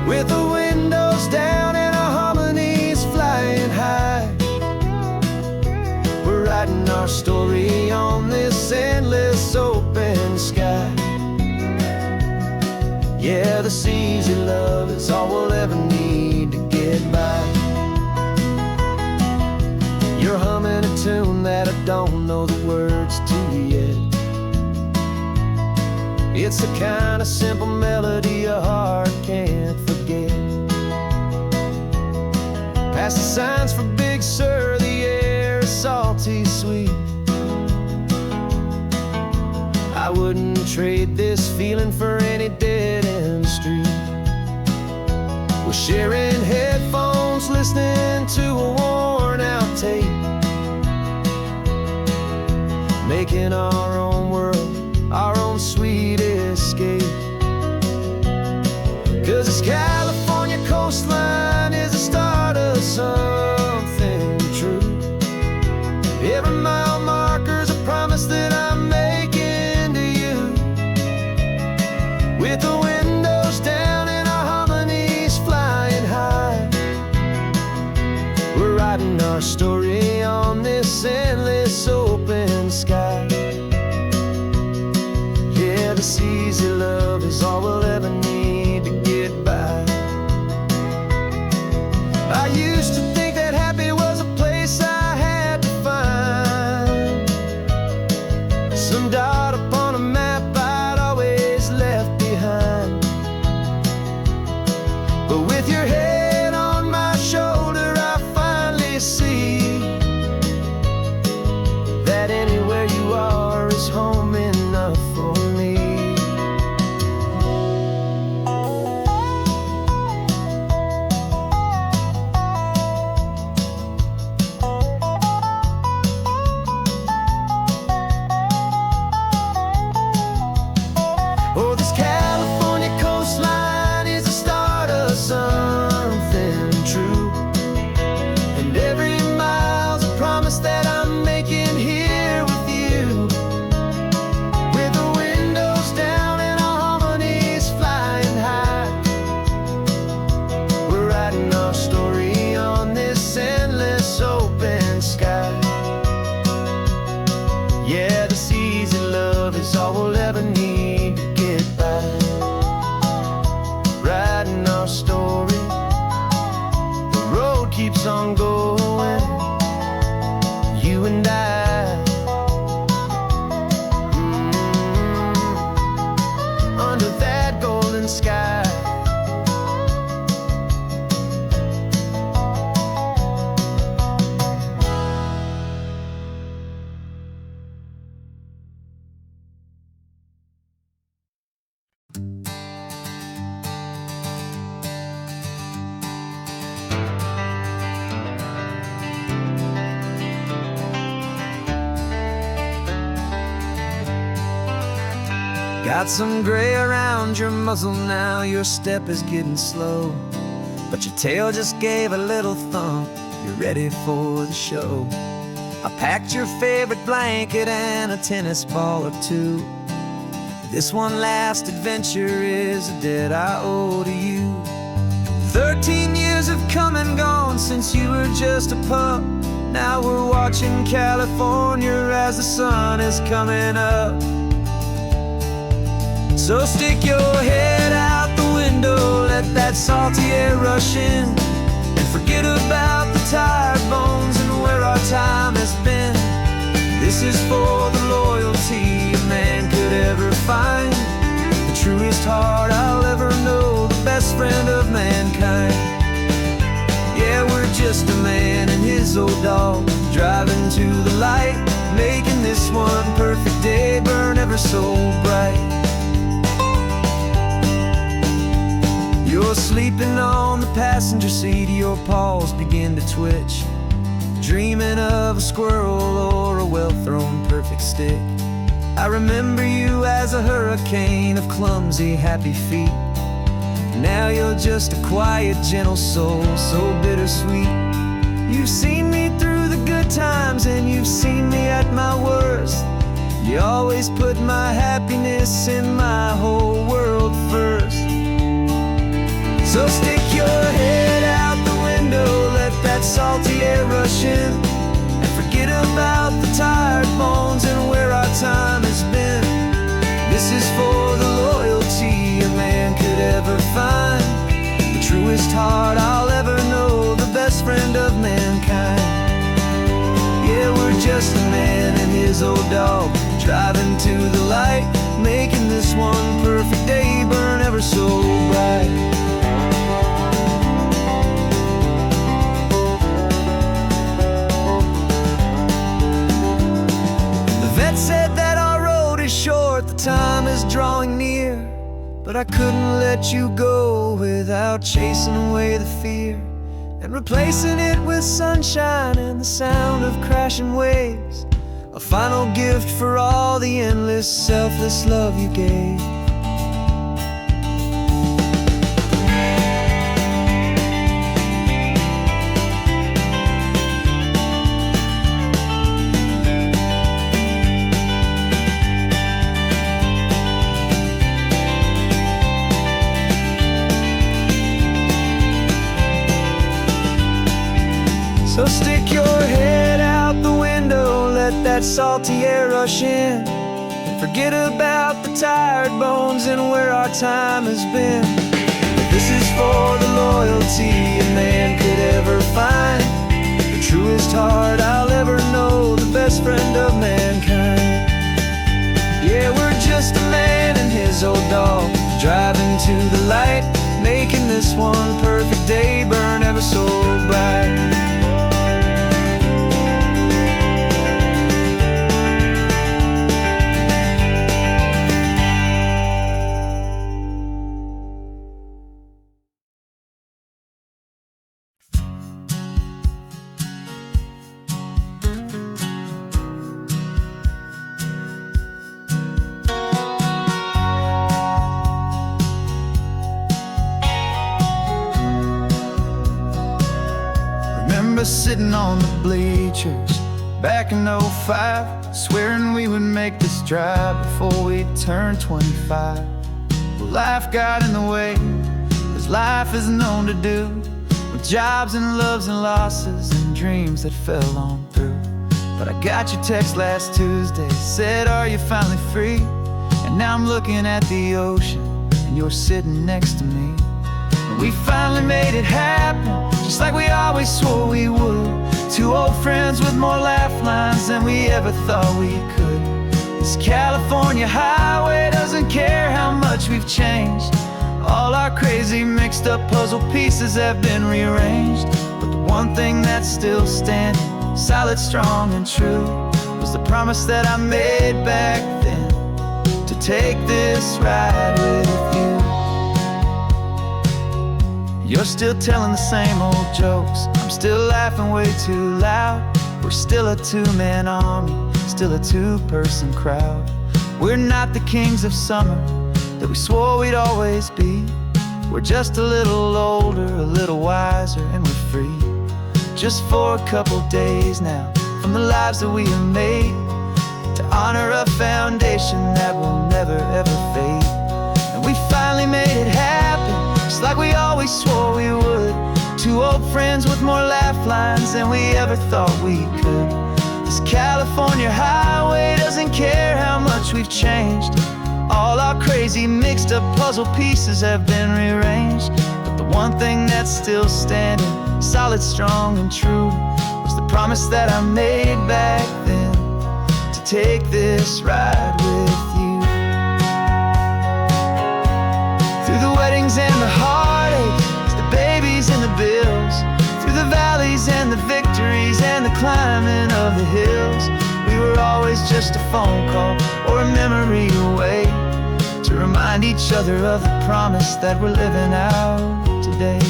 With the windows down and our harmonies flying high, we're writing our story on this endless open sky. Yeah, this easy love is all we'll ever need to get by. You're humming a tune that I don't know the words to yet. It's the kind of simple melody a heart can't forget. Past the signs for Big Sur, the air is salty sweet. I wouldn't trade this feeling for any dead-end street. We're sharing headphones, listening to a worn-out tape, making our own world, our own sweet escape. 'Cause this California coastline is the start of something true. Every mile marker's a promise that I'm making to you. With the windows down and our harmonies flying high, we're writing our story on this endless open sky. Yeah, this easy love is all we'll ever need to get by. I used to think that happy was a place I had to find, some dot upon a map I'd always left behind. But with your head on my shoulder, I finally see that anywhere you are is home enough for me. Oh, this California coastline is the start of something true. And every mile's a promise that I'm making here with you. With the windows down and our harmonies flying high, we're writing our story on this endless open sky. Yeah, this easy love is all we'll ever need to get by. Writing our story, the road keeps on going, you and I. Under that golden sky. Got some gray around your muzzle now, your step is getting slow, but your tail just gave a little thump, you're ready for the show. I packed your favorite blanket and a tennis ball or two. This one last adventure is a debt I owe to you. 13 years have come and gone since you were just a pup. Now we're watching California as the sun is coming up. So stick your head out the window, let that salty air rush in, and forget about the tired bones and where our time has been. This is for the loyalty a man could ever find, the truest heart I'll ever know, the best friend of mankind. Yeah, we're just a man and his old dog, driving one perfect day burn ever so bright. You're sleeping on the passenger seat, your paws begin to twitch, dreaming of a squirrel or a well-thrown perfect stick. I remember you as a hurricane of clumsy, happy feet. Now you're just a quiet, gentle soul, so bittersweet. You've seen me through the good times and you've seen me at my worst. You always put my happiness and my whole world first. So stick your head out the window, let that salty air rush in, and forget about the tired bones and where our time has been. This is for the loyalty a man could ever find, the truest heart I'll ever know, the best friend of mankind. Yeah, we're just a man and his old dog, driving to the light, making this one perfect day burn ever so bright. Said that our road is short, the time is drawing near, but I couldn't let you go without chasing away the fear and replacing it with sunshine and the sound of crashing waves, a final gift for all the endless, selfless love you gave. So stick your head out the window, let that salty air rush in, and forget about the tired bones and where our time has been. This is for the loyalty a man could ever find, the truest heart I'll ever know, the best friend of mankind. Yeah, we're just a man and his old dog, driving to the light, making this one perfect day burn ever so bright. Sitting on the bleachers back in '05, swearing we would make this drive before we turned 25. Well, life got in the way, as life is known to do, with jobs and loves and losses and dreams that fell on through. But I got your text last Tuesday, said, are you finally free? And now I'm looking at the ocean and you're sitting next to me. And we finally made it happen, just like we always swore we would. Two old friends with more laugh lines than we ever thought we could. This California highway doesn't care how much we've changed. All our crazy mixed up puzzle pieces have been rearranged, but the one thing that's still standing, solid, strong and true, was the promise that I made back then, to take this ride with you. You're still telling the same old jokes, I'm still laughing way too loud. We're still a two-man army, still a two-person crowd. We're not the kings of summer that we swore we'd always be. We're just a little older, a little wiser, and we're free. Just for a couple days now, from the lives that we have made, to honor a foundation that will never ever fade. And we finally made it happen, just like we always swore we would. Two old friends with more laugh lines than we ever thought we could. This California highway doesn't care how much we've changed. All our crazy mixed up puzzle pieces have been rearranged, but the one thing that's still standing, solid, strong and true, was the promise that I made back then, to take this ride with you. Through the weddings and the heartaches, the babies and the bills, through the valleys and the victories and the climbing of the hills, we were always just a phone call or a memory away, to remind each other of the promise that we're living out today.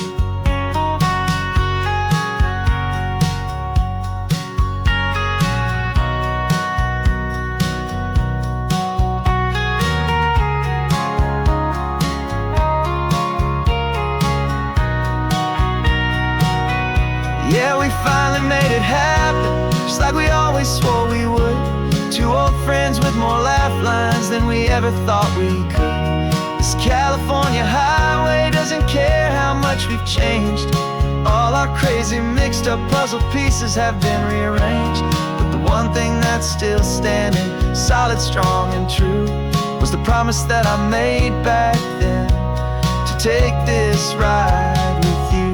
Yeah, we finally made it happen, just like we always swore we would. Two old friends with more laugh lines than we ever thought we could. This California highway doesn't care how much we've changed. All our crazy mixed up puzzle pieces have been rearranged, but the one thing that's still standing, solid, strong and true, was the promise that I made back then, to take this ride with you.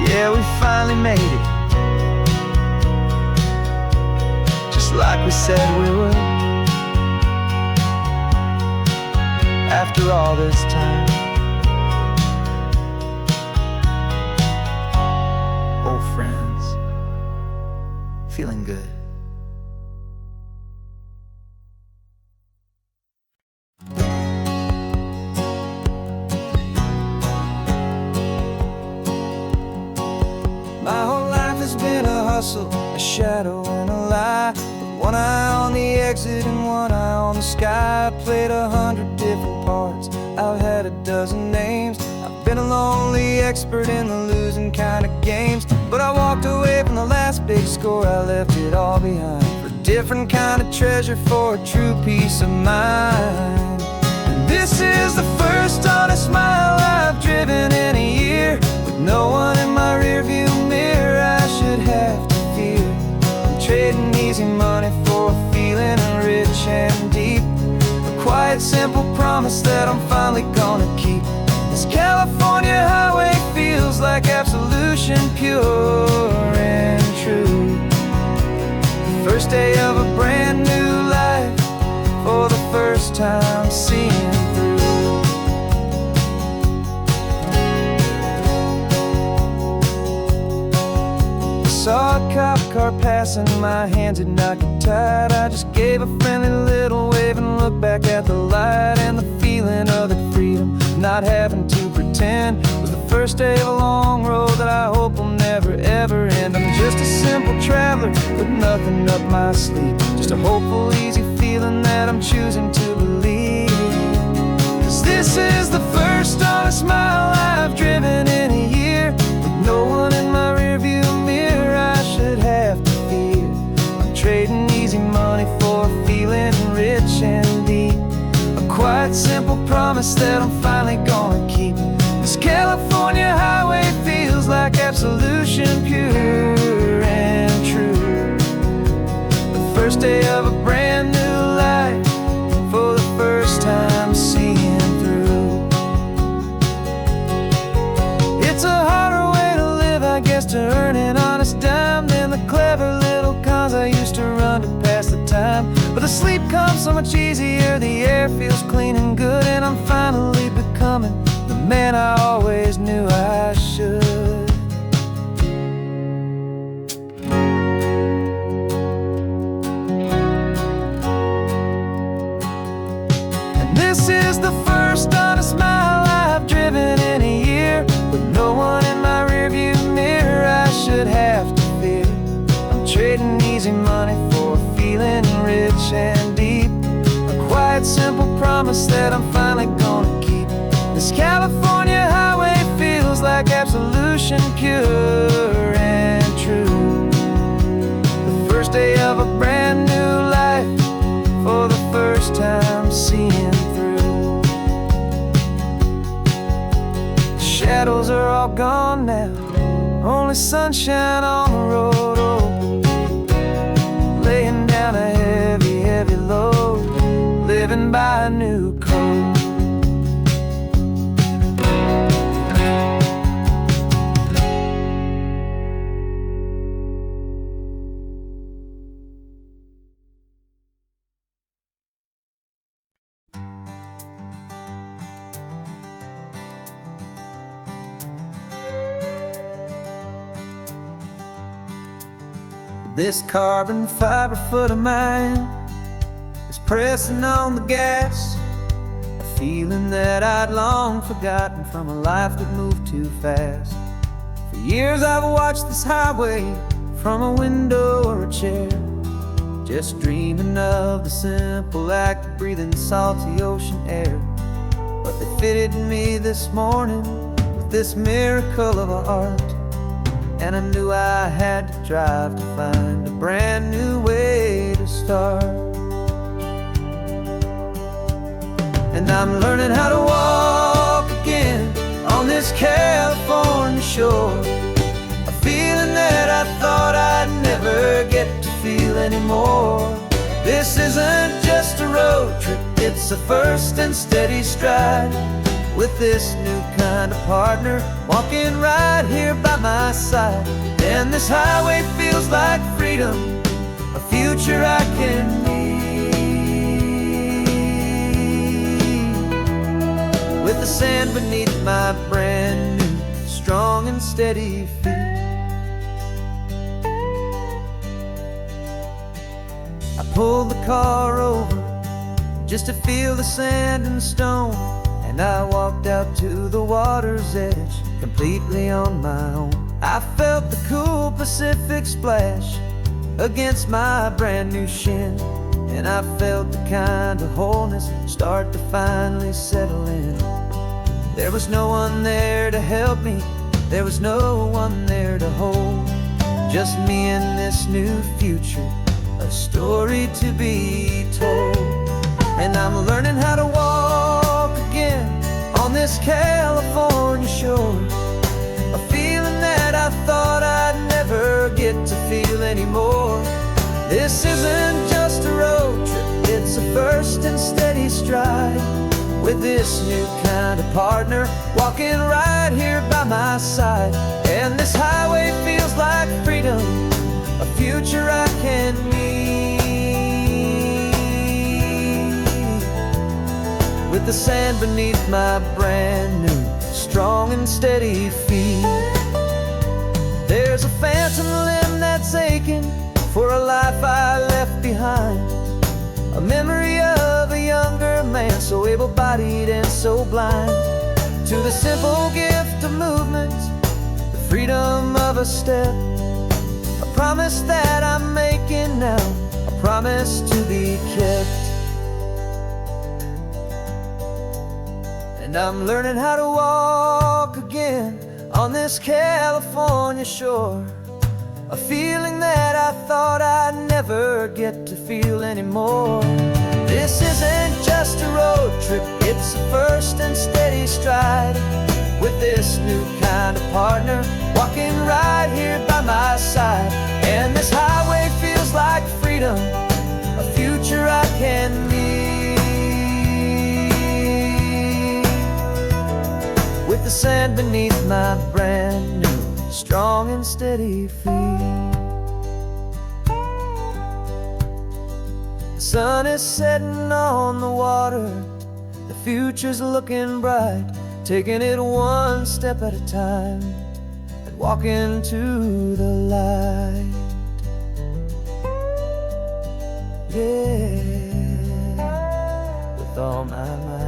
Yeah, we finally made it, just like we said we would. After all this time, old friends, feeling good. My whole life has been a hustle, a shadow and a lie, with one eye on the exit and one eye on the sky. I played 100 different parts, I've had a dozen names. I've been a lonely expert in the losing kind of games, but I walked away from the last big score, I left it all behind, for a different kind of treasure, for a true peace of mind. And this is the first honest mile I've driven in a year, with no one in my rearview mirror I should have to fear. I'm trading easy money for a feeling rich and deep, a quiet, simple promise that I'm finally gonna keep. This California highway feels like absolution, pure and true. The first day of a brand new life, for the first time seeing through. Saw a cop car passing, my hands had not got tied. I just gave a friendly little wave and looked back at the light, and the feeling of the freedom, not having to pretend, was the first day of a long road that I hope will never ever end. I'm just a simple traveler with nothing up my sleeve, just a hopeful, easy feeling that I'm choosing to believe. 'Cause this is the first honest mile I've driven in a year, with no one in my rearview mirror I should have to fear. I'm trading easy money for a feeling rich and deep, a quiet, simple promise that I'm finally gonna keep. This California highway feels like absolution, pure and true. The first day of a brand new life, for the first time seeing through. It's a harder way to live, I guess, to earn an honest dime than the clever little cons I used to run to pass the time. But the sleep comes so much easier, the air feels clean and good, and I'm finally becoming the man I always knew I should. And this is the first honest mile I've driven in a year, with no one in my rearview mirror I should have to fear. I'm trading easy money for a feeling rich and deep, a quiet, simple promise that I'm finally gonna keep. This California highway feels like absolution, pure and true. The first day of a brand new life, for the first time seeing through. The shadows are all gone now, only sunshine on the road. Oh, laying down a heavy, heavy load, living by a new code. This carbon fiber foot of mine is pressing on the gas, a feeling that I'd long forgotten from a life that moved too fast. For years I've watched this highway from a window or a chair, just dreaming of the simple act of breathing salty ocean air. But they fitted me this morning with this miracle of art, and I knew I had to drive to find a brand new way to start. And I'm learning how to walk again on this California shore, a feeling that I thought I'd never get to feel anymore. This isn't just a road trip, it's a first and steady stride, with this new kind of partner walking right here by my side. And this highway feels like freedom, a future I can need, with the sand beneath my brand new, strong and steady feet. I pulled the car over just to feel the sand and stone, and I walked out to the water's edge completely on my own. I felt the cool Pacific splash against my brand new shin, and I felt the kind of wholeness start to finally settle in. There was no one there to help me, there was no one there to hold, just me and this new future, a story to be told. And I'm learning how to walk again on this California shore, a feeling that I thought I'd never get to feel anymore. This isn't just a road trip, it's a first and steady stride, with this new kind of partner walking right here by my side. And this highway feels like freedom, a future I can need, with the sand beneath my brand new, strong and steady feet. There's a phantom limb that's aching for a life I left behind, a memory of a younger man, so able-bodied and so blind, to the simple gift of movement, the freedom of a step, a promise that I'm making now, a promise to be kept. And I'm learning how to walk again on this California shore, a feeling that I thought I'd never get to feel anymore. This isn't just a road trip, it's a first and steady stride, with this new kind of partner walking right here by my side. And this highway feels like freedom, a future I can need, with the sand beneath my brand new, strong and steady feet. The sun is setting on the water, the future's looking bright, taking it one step at a time and walking to the light. Yeah, with all my might.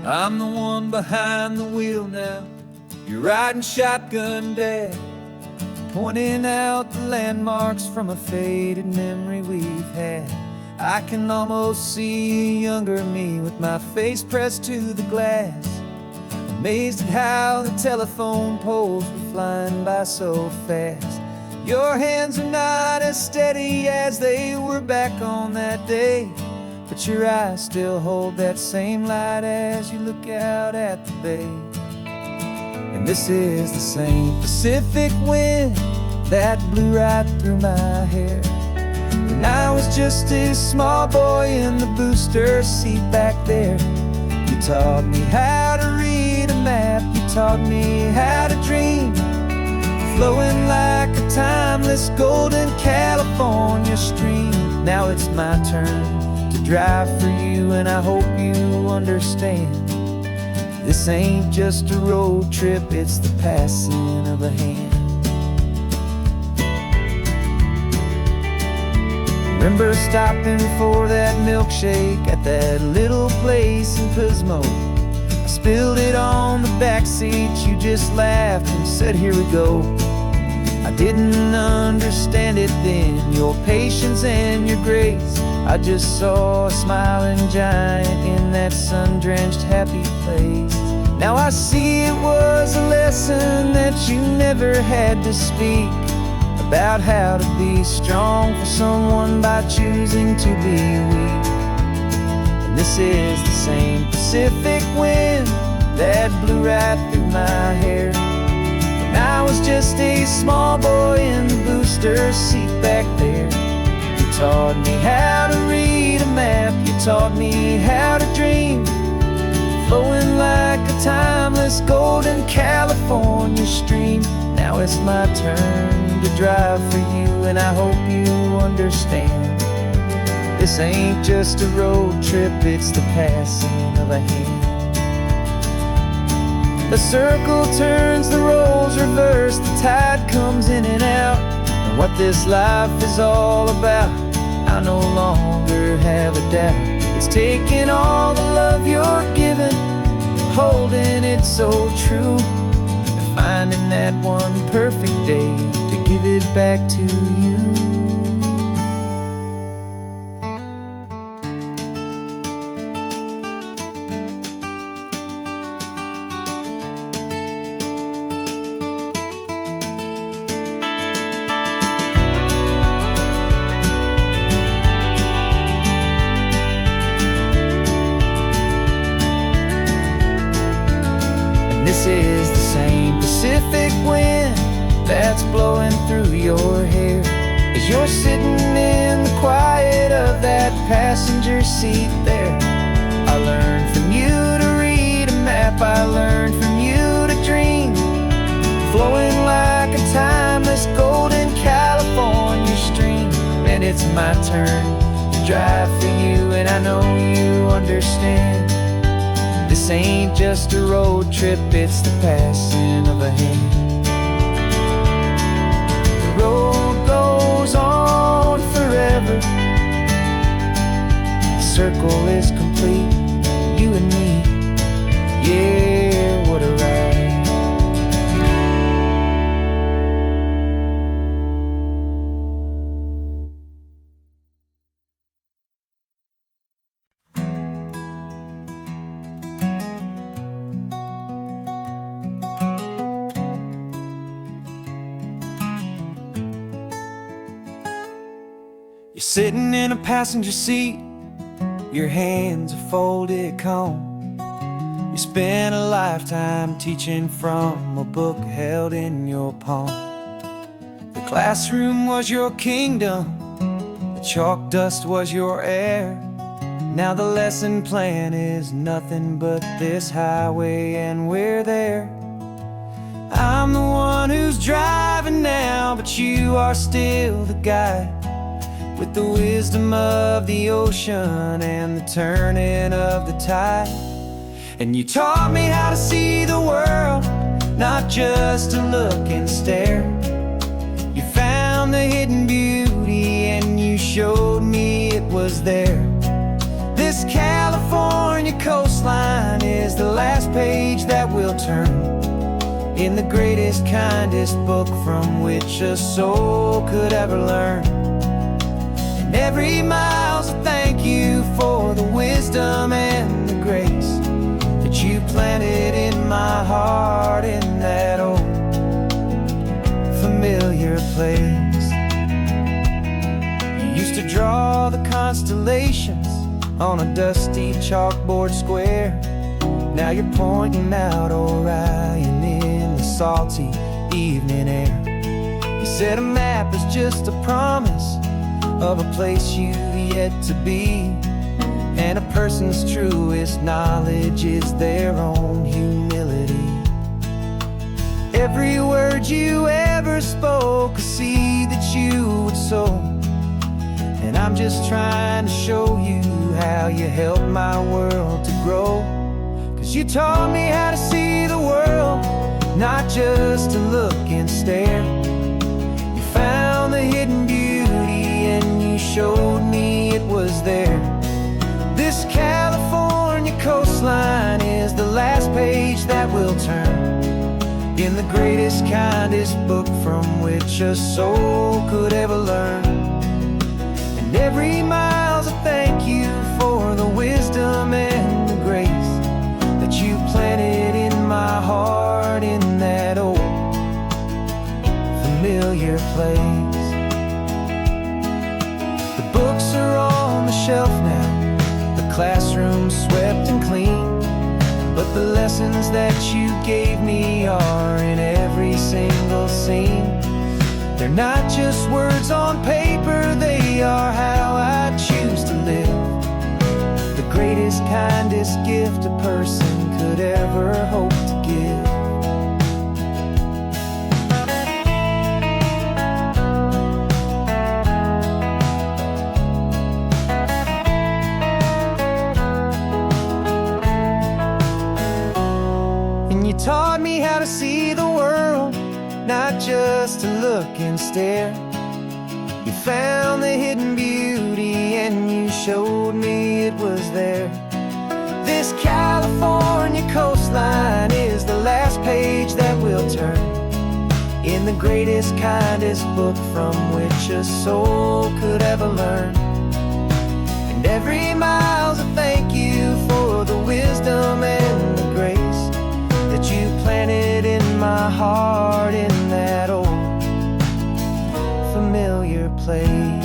I'm the one behind the wheel now, you're riding shotgun, Dad, pointing out the landmarks from a faded memory we've had. I can almost see a younger me with my face pressed to the glass, amazed at how the telephone poles were flying by so fast. Your hands are not as steady as they were back on that day, but your eyes still hold that same light as you look out at the bay. And this is the same Pacific wind that blew right through my hair when I was just a small boy in the booster seat back there. You taught me how to read a map, you taught me how to dream, flowing like a timeless golden California stream. Now it's my turn to drive for you, and I hope you understand. This ain't just a road trip, it's the passing of a hand. Remember stopping for that milkshake at that little place in Pismo? I spilled it on the back seat, you just laughed and said, here we go. I didn't understand it then, your patience and your grace. I just saw a smiling giant in that sun-drenched happy place. Now I see it was a lesson that you never had to speak, about how to be strong for someone by choosing to be weak. And this is the same Pacific wind that blew right through my hair when I was just a small boy in the booster seat back there. You taught me how to read a map, you taught me how to dream, flowing like a timeless golden California stream. Now it's my turn to drive for you, and I hope you understand. This ain't just a road trip, it's the passing of a hand. The circle turns, the roles reverse, the tide comes in and out. And what this life is all about, I no longer have a doubt. It's taking all the love you're giving, holding it so true, and finding that one perfect day to give it back to you. This is the same Pacific wind that's blowing through your hair as you're sitting in the quiet of that passenger seat there. I learned from you to read a map, I learned from you to dream, flowing like a timeless golden California stream. And it's my turn to drive for you, and I know you understand. This ain't just a road trip, it's the passing of a hand. The road goes on forever, the circle is complete, you and me, yeah, what a ride. You're sitting in a passenger seat, your hands are folded calm. You spent a lifetime teaching from a book held in your palm. The classroom was your kingdom, the chalk dust was your air. Now the lesson plan is nothing but this highway, and we're there. I'm the one who's driving now, but you are still the guide, with the wisdom of the ocean and the turning of the tide. And you taught me how to see the world, not just to look and stare. You found the hidden beauty and you showed me it was there. This California coastline is the last page that we'll turn in the greatest, kindest book from which a soul could ever learn. Every mile's a thank you for the wisdom and the grace that you planted in my heart in that old familiar place. You used to draw the constellations on a dusty chalkboard square. Now you're pointing out Orion in the salty evening air. You said a map is just a promise of a place you've yet to be, and a person's truest knowledge is their own humility. Every word you ever spoke, a seed that you would sow, and I'm just trying to show you how you helped my world to grow. 'Cause you taught me how to see the world, not just to look and stare. You found the hidden beauty and you showed me it was there. This California coastline is the last page that we'll turn in the greatest, kindest book from which a soul could ever learn. And every mile's a thank you for the wisdom and the grace that you planted in my heart in that old familiar place. The books are on the shelf now, the classroom swept and clean, but the lessons that you gave me are in every single scene. They're not just words on paper, they are how I choose to live. The greatest, kindest gift a person could ever hope to give. You taught me how to see the world, not just to look and stare. You found the hidden beauty and you showed me it was there. This California coastline is the last page that we'll turn in the greatest, kindest book from which a soul could ever learn. And every mile's a thank you for the wisdom and the grace that you planted in my heart in that old familiar place.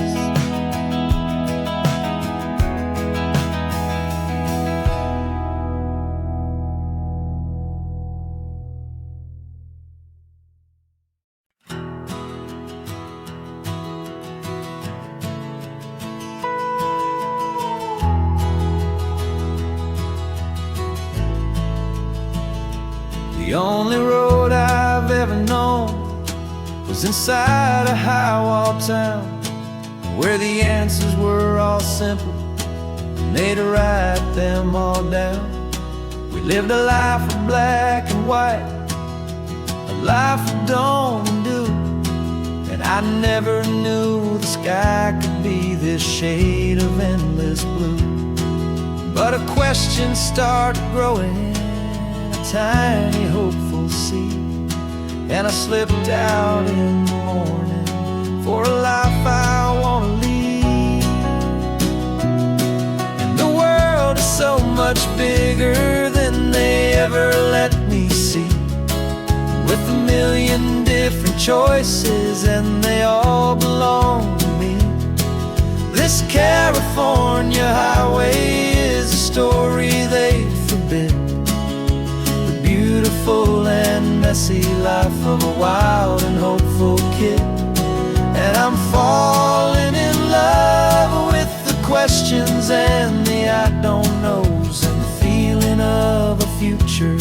The only road I've ever known was inside a high-wall town, where the answers were all simple and they'd write them all down. We lived a life of black and white, a life of dawn and dew, and I never knew the sky could be this shade of endless blue. But a question started growing, tiny hopeful seed, and I slipped out in the morning for a life I want to lead. And the world is so much bigger than they ever let me see, with a million different choices and they all belong to me. This California highway is a story they forbid, beautiful and messy life of a wild and hopeful kid. And I'm falling in love with the questions and the I don't knows, and the feeling of a future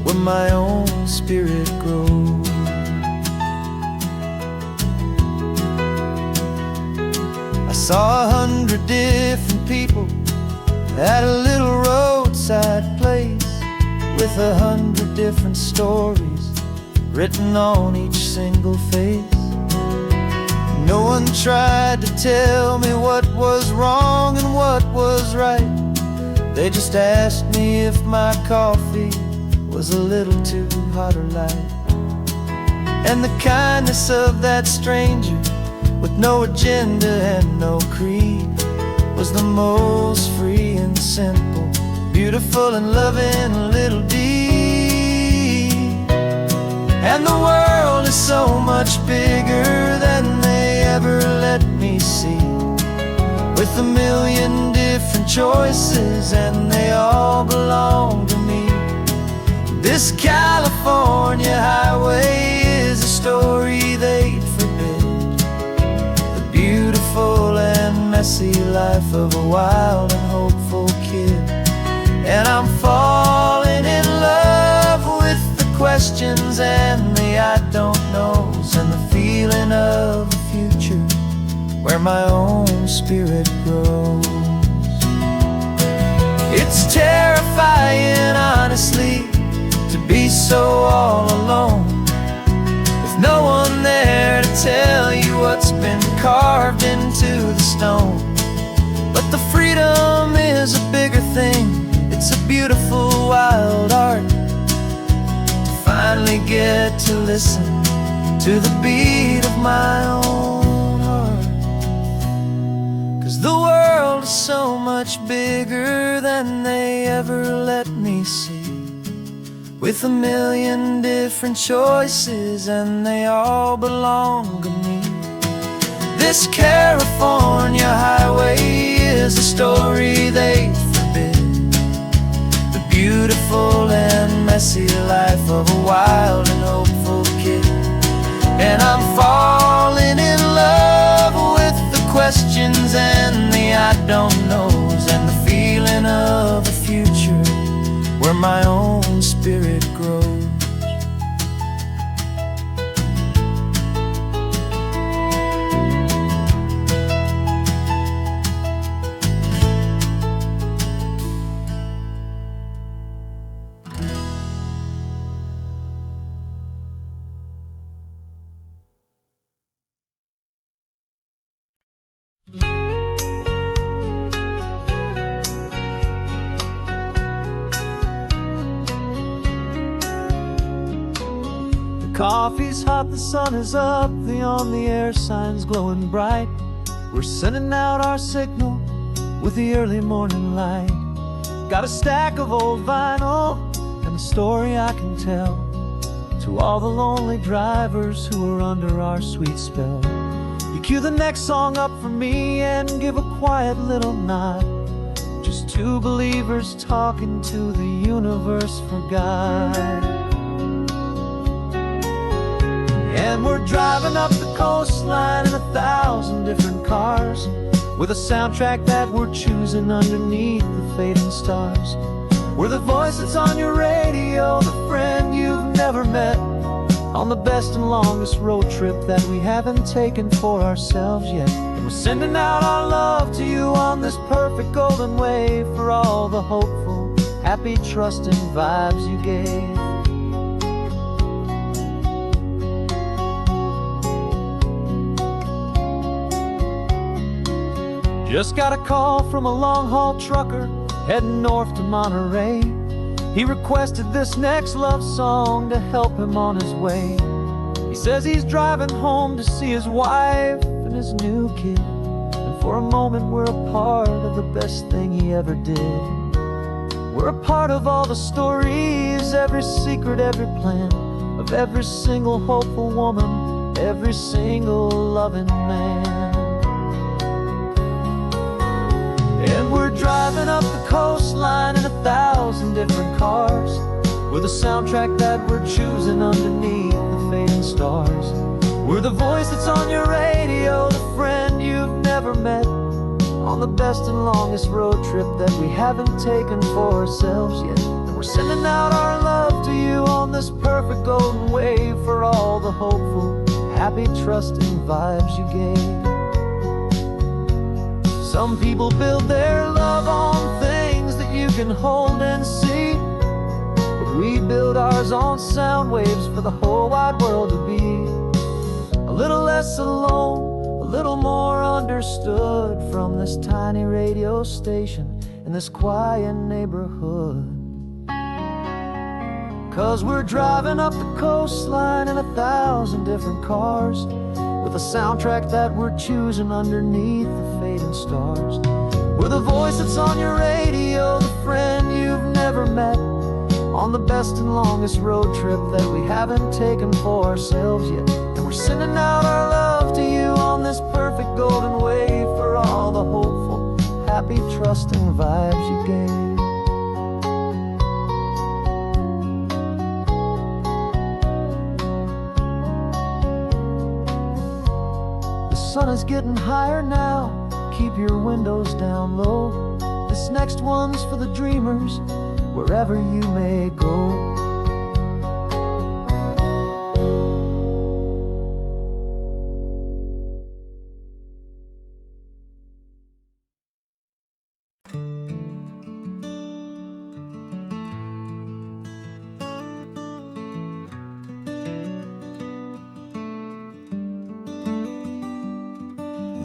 where my own spirit grows. I saw 100 different people at a little roadside place, with 100 different stories written on each single face. No one tried to tell me what was wrong and what was right. They just asked me if my coffee was a little too hot or light. And the kindness of that stranger, with no agenda and no creed, was the most free and simple, beautiful and loving little deed. And the world is so much bigger than they ever let me see, with a million different choices and they all belong to me. This California highway is a story they'd forbid, the beautiful and messy life of a wild and hopeful kid. And I'm falling in love with the questions and the I don't knows, and the feeling of a future where my own spirit spirit grows. It's terrifying, honestly, to be so all alone, with no one there to tell you what's been carved into the stone. But the freedom is a bigger thing. It's a beautiful wild art to finally get to listen to the beat of my own heart. 'Cause the world is so much bigger than they ever let me see, with a million different choices and they all belong to me. This California highway is a story they forbid, the beautiful and messy life of a wild and hopeful kid. And I'm falling in love with the questions and the I don't knows, and the feeling of a future where my own spirit grows. Coffee's hot, the sun is up, the on-the-air sign's glowing bright. We're sending out our signal with the early morning light. Got a stack of old vinyl and a story I can tell to all the lonely drivers who are under our sweet spell. You cue the next song up for me and give a quiet little nod. Just two believers talking to the universe for God. And we're driving up the coastline in 1,000 different cars, with a soundtrack that we're choosing underneath the fading stars. We're the voice that's on your radio, the friend you've never met, on the best and longest road trip that we haven't taken for ourselves yet. And we're sending out our love to you on this perfect golden wave, for all the hopeful, happy, trusting vibes you gave. Just got a call from a long-haul trucker heading north to Monterey. He requested this next love song to help him on his way. He says he's driving home to see his wife and his new kid, and for a moment we're a part of the best thing he ever did. We're a part of all the stories, every secret, every plan, of every single hopeful woman, every single loving man. And we're driving up the coastline in 1,000 different cars, with a soundtrack that we're choosing underneath the fading stars. We're the voice that's on your radio, the friend you've never met, on the best and longest road trip that we haven't taken for ourselves yet. And we're sending out our love to you on this perfect golden wave, for all the hopeful, happy, trusting vibes you gave. Some people build their love on things that you can hold and see, but we build ours on sound waves for the whole wide world to be a little less alone, a little more understood, from this tiny radio station in this quiet neighborhood. 'Cause we're driving up the coastline in 1,000 different cars, with a soundtrack that we're choosing underneath the fading stars. We're the voice that's on your radio, the friend you've never met, on the best and longest road trip that we haven't taken for ourselves yet. And we're sending out our love to you on this perfect golden wave, for all the hopeful, happy, trusting vibes you gave. The sun is getting higher now, keep your windows down low. This next one's for the dreamers, wherever you may go.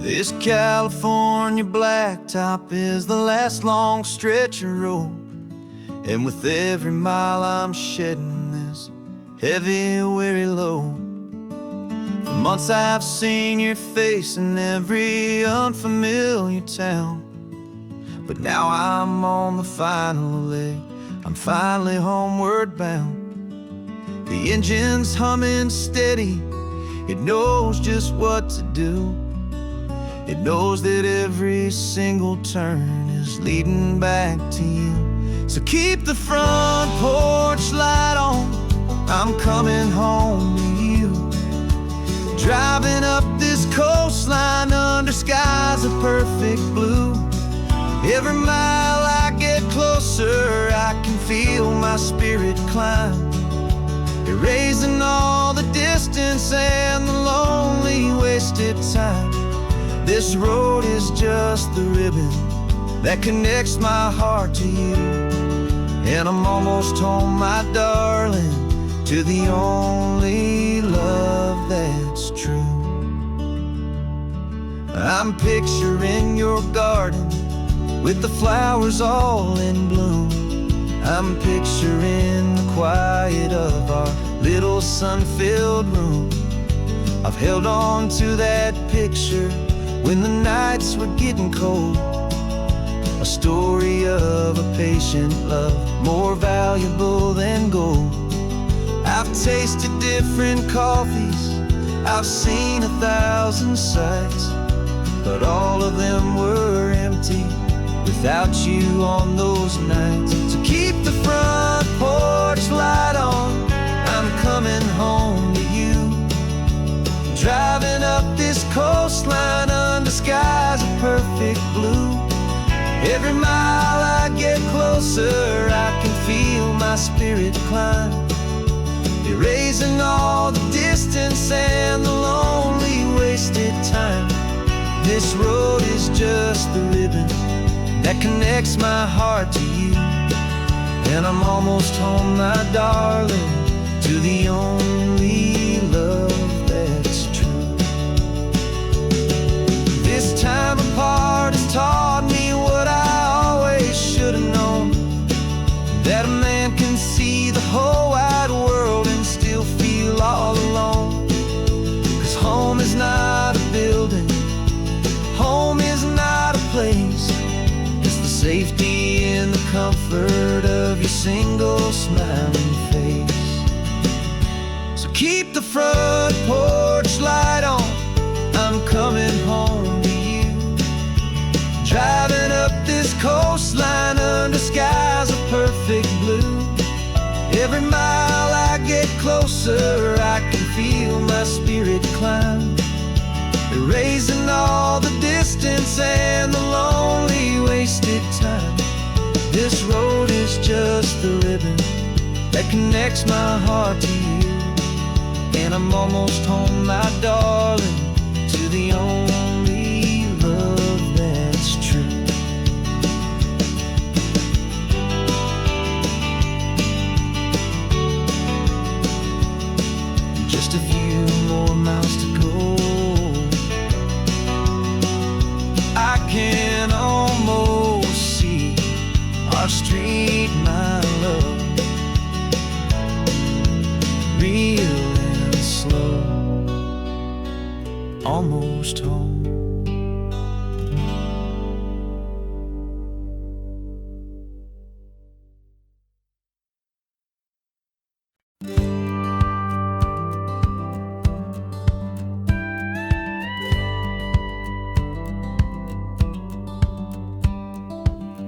This California blacktop is the last long stretch of road, and with every mile I'm shedding this heavy, weary load. For months I've seen your face in every unfamiliar town, but now I'm on the final leg, I'm finally homeward bound. The engine's humming steady, it knows just what to do. It knows that every single turn is leading back to you. So keep the front porch light on, I'm coming home to you. Driving up this coastline under skies of perfect blue. Every mile I get closer, I can feel my spirit climb, erasing all the distance and the lonely wasted time. This road is just the ribbon that connects my heart to you, and I'm almost home, my darling, to the only love that's true. I'm picturing your garden with the flowers all in bloom. I'm picturing the quiet of our little sun-filled room. I've held on to that picture when the nights were getting cold, a story of a patient love, more valuable than gold. I've tasted different coffees, I've seen 1,000 sights, but all of them were empty without you on those nights. So keep the front porch light on, I'm coming home to you. Driving up this coastline under skies of perfect blue. Every mile I get closer, I can feel my spirit climb, erasing all the distance and the lonely wasted time. This road is just the ribbon that connects my heart to you, and I'm almost home, my darling, to the only love that's true. This time apart has taught me what I always should have known, that a man can see the whole wide world and still feel all alone. 'Cause home is not a building, home is not a place, it's the safety and the comfort of your single smiling face. So keep the front porch light on, I'm coming home to you. Driving up this coastline under skies of perfect blue. Every mile I get closer, I can feel my spirit climb, erasing all the distance and the lonely wasted time. This road is just the ribbon that connects my heart to you, and I'm almost home, my darling, to the only love that's true. Just a few more miles to go, I can almost see our street, my love, real and slow, almost home.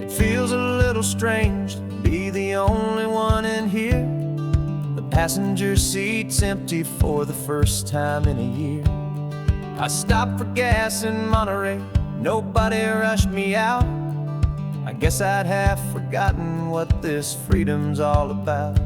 It feels a little strange to be the only one in here. The passenger seat's empty for the first time in a year. I stopped for gas in Monterey, nobody rushed me out. I guess I'd half forgotten what this freedom's all about.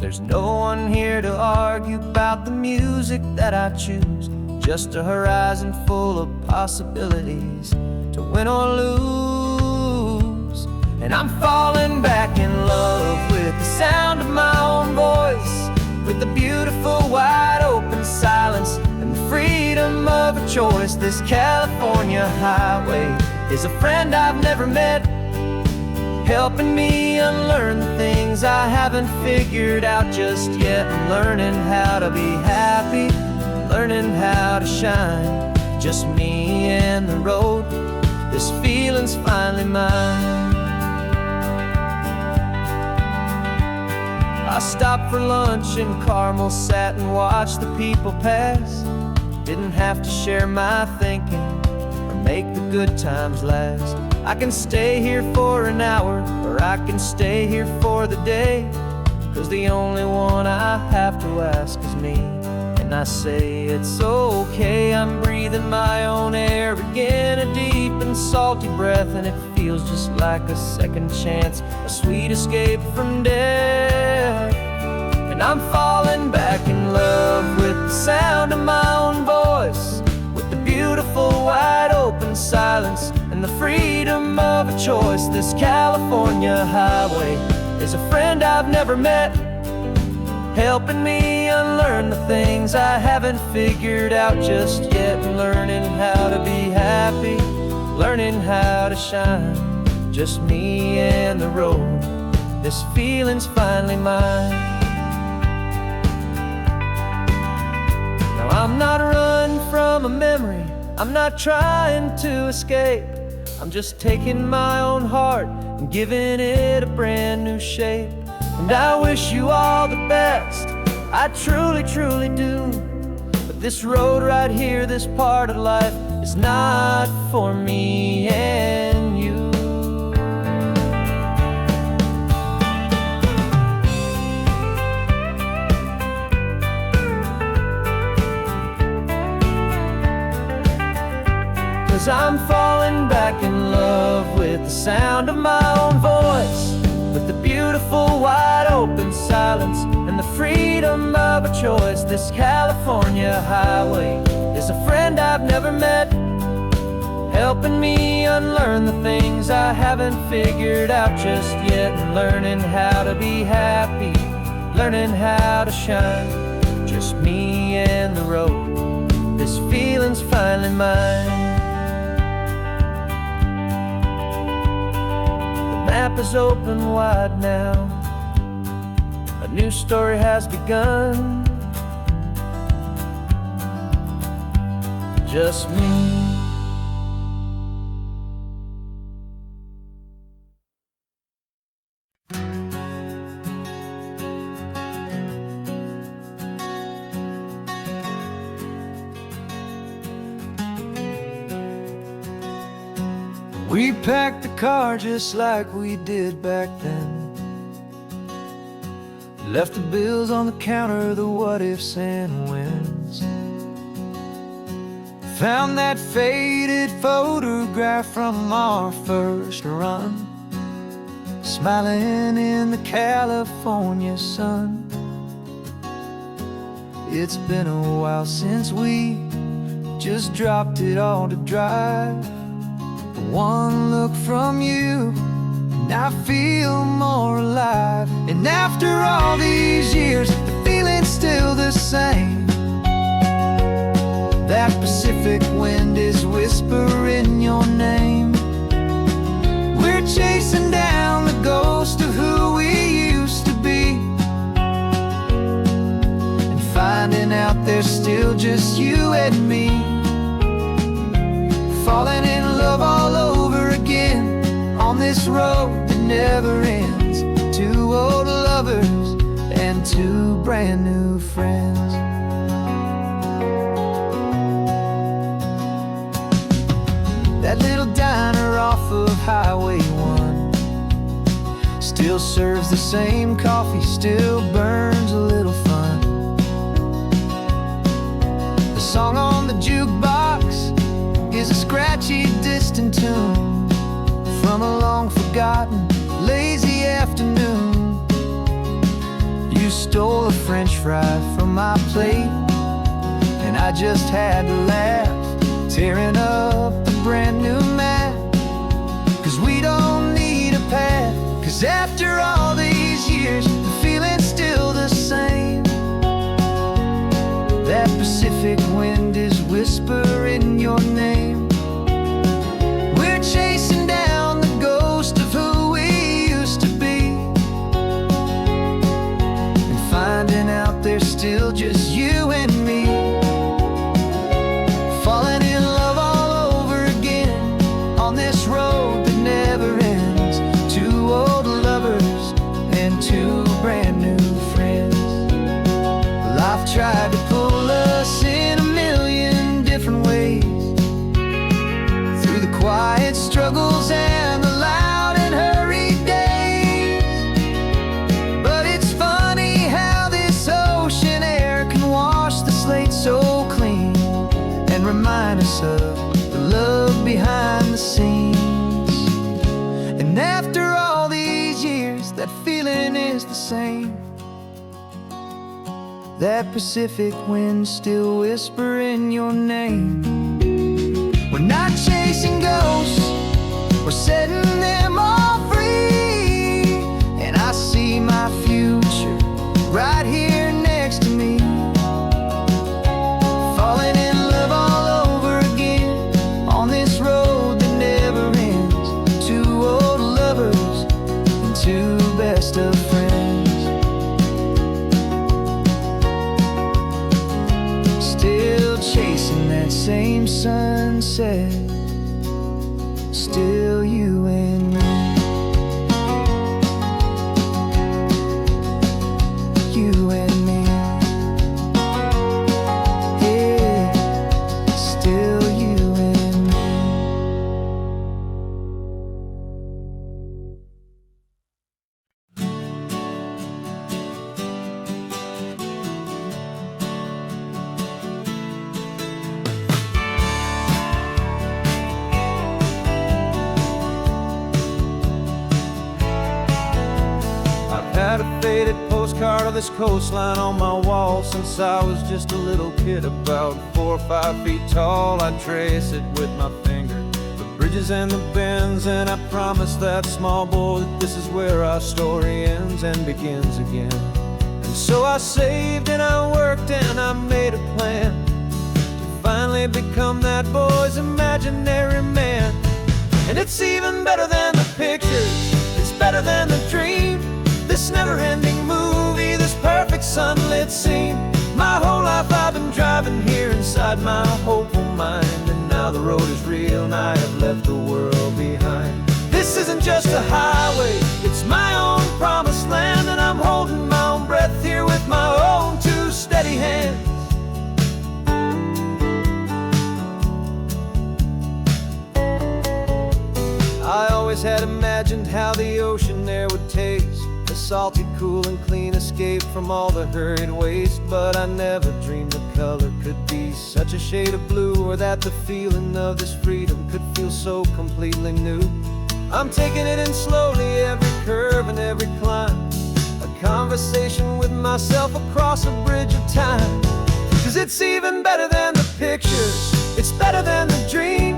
There's no one here to argue about the music that I choose, just a horizon full of possibilities to win or lose. And I'm falling back in love with the sound of my own voice, with the beautiful wide open silence and the freedom freedom of a choice. This California highway is a friend I've never met, helping me unlearn the things I haven't figured out just yet. I'm learning how to be happy, learning how to shine, just me and the road. This feeling's finally mine. I stopped for lunch in Carmel, sat and watched the people pass. Didn't have to share my thinking or make the good times last. I can stay here for an hour, or I can stay here for the day, 'cause the only one I have to ask is me. And I say it's okay, I'm breathing my own air again, a deep and salty breath, and it feels just like a second chance, a sweet escape from death. And I'm falling back in love with the sound of my own voice, with the beautiful wide open silence and the freedom of a choice. This California highway is a friend I've never met, helping me unlearn the things I haven't figured out just yet. Learning how to be happy, learning how to shine, just me and the road. This feeling's finally mine. Now I'm not running from a memory, I'm not trying to escape. I'm just taking my own heart and giving it a brand new shape. And I wish you all the best, I truly, truly do. But this road right here, this part of life, is not for me and you. 'Cause I'm falling back in love with the sound of my own voice, with the beautiful wide open silence and the freedom of a choice. This California highway is a friend I've never met, helping me unlearn the things I haven't figured out just yet. And learning how to be happy, learning how to shine, just me and the road. This feeling's finally mine. The map is open wide now, a new story has begun, just me. We packed the car just like we did back then, left the bills on the counter, the what ifs and whens. Found that faded photograph from our first run, smiling in the California sun. It's been a while since we just dropped it all to drive. One look from you and I feel more alive. And after all these years, the feeling's still the same. That Pacific wind is whispering your name. We're chasing down the ghost of who we used to be, and finding out there's still just you and me. Falling in love all over again on this road that never ends. Two old lovers and two brand new friends. That little diner off of Highway 1 still serves the same coffee, still burns a little fun. The song on the jukebox is a scratchy, distant tune from a long-forgotten, lazy afternoon. You stole a French fry from my plate, and I just had to laugh, tearing up the brand new map. 'Cause we don't need a path, 'cause after all these years, the feeling's still the same. That Pacific wind is whispering remind us of the love behind the scenes. And after all these years, that feeling is the same. That Pacific wind still whispering your name. We're not chasing ghosts, we're setting them all free. And I see my future right here next to me, falling in love all over again on this road that never ends. Two old lovers and two best of friends, still chasing that same sunset, still you and me. You and me, yeah, still you and me. I've had a faded postcard of this coastline on my wall since I was just a little kid, about 4 or 5 feet tall. I trace it with my finger, the bridges and the bends, and I promise that small boy that this is where our story ends and begins again. And so I saved and I worked and I made a plan to finally become that boy's imaginary man. And it's even better than the pictures, it's better than the dream, this never-ending movie, this perfect sunlit scene. My whole life I've been driving here inside my hopeful mind, and now the road is real and I have left the world behind. This isn't just a highway, it's my own promised land, and I'm holding my own breath here with my own two steady hands. I always had imagined how the ocean air would taste, a salty, cool and clean escape from all the hurried waste. But I never dreamed the color could be such a shade of blue, or that the feeling of this freedom could feel so completely new. I'm taking it in slowly, every curve and every climb, a conversation with myself across a bridge of time. 'Cause it's even better than the pictures, it's better than the dream,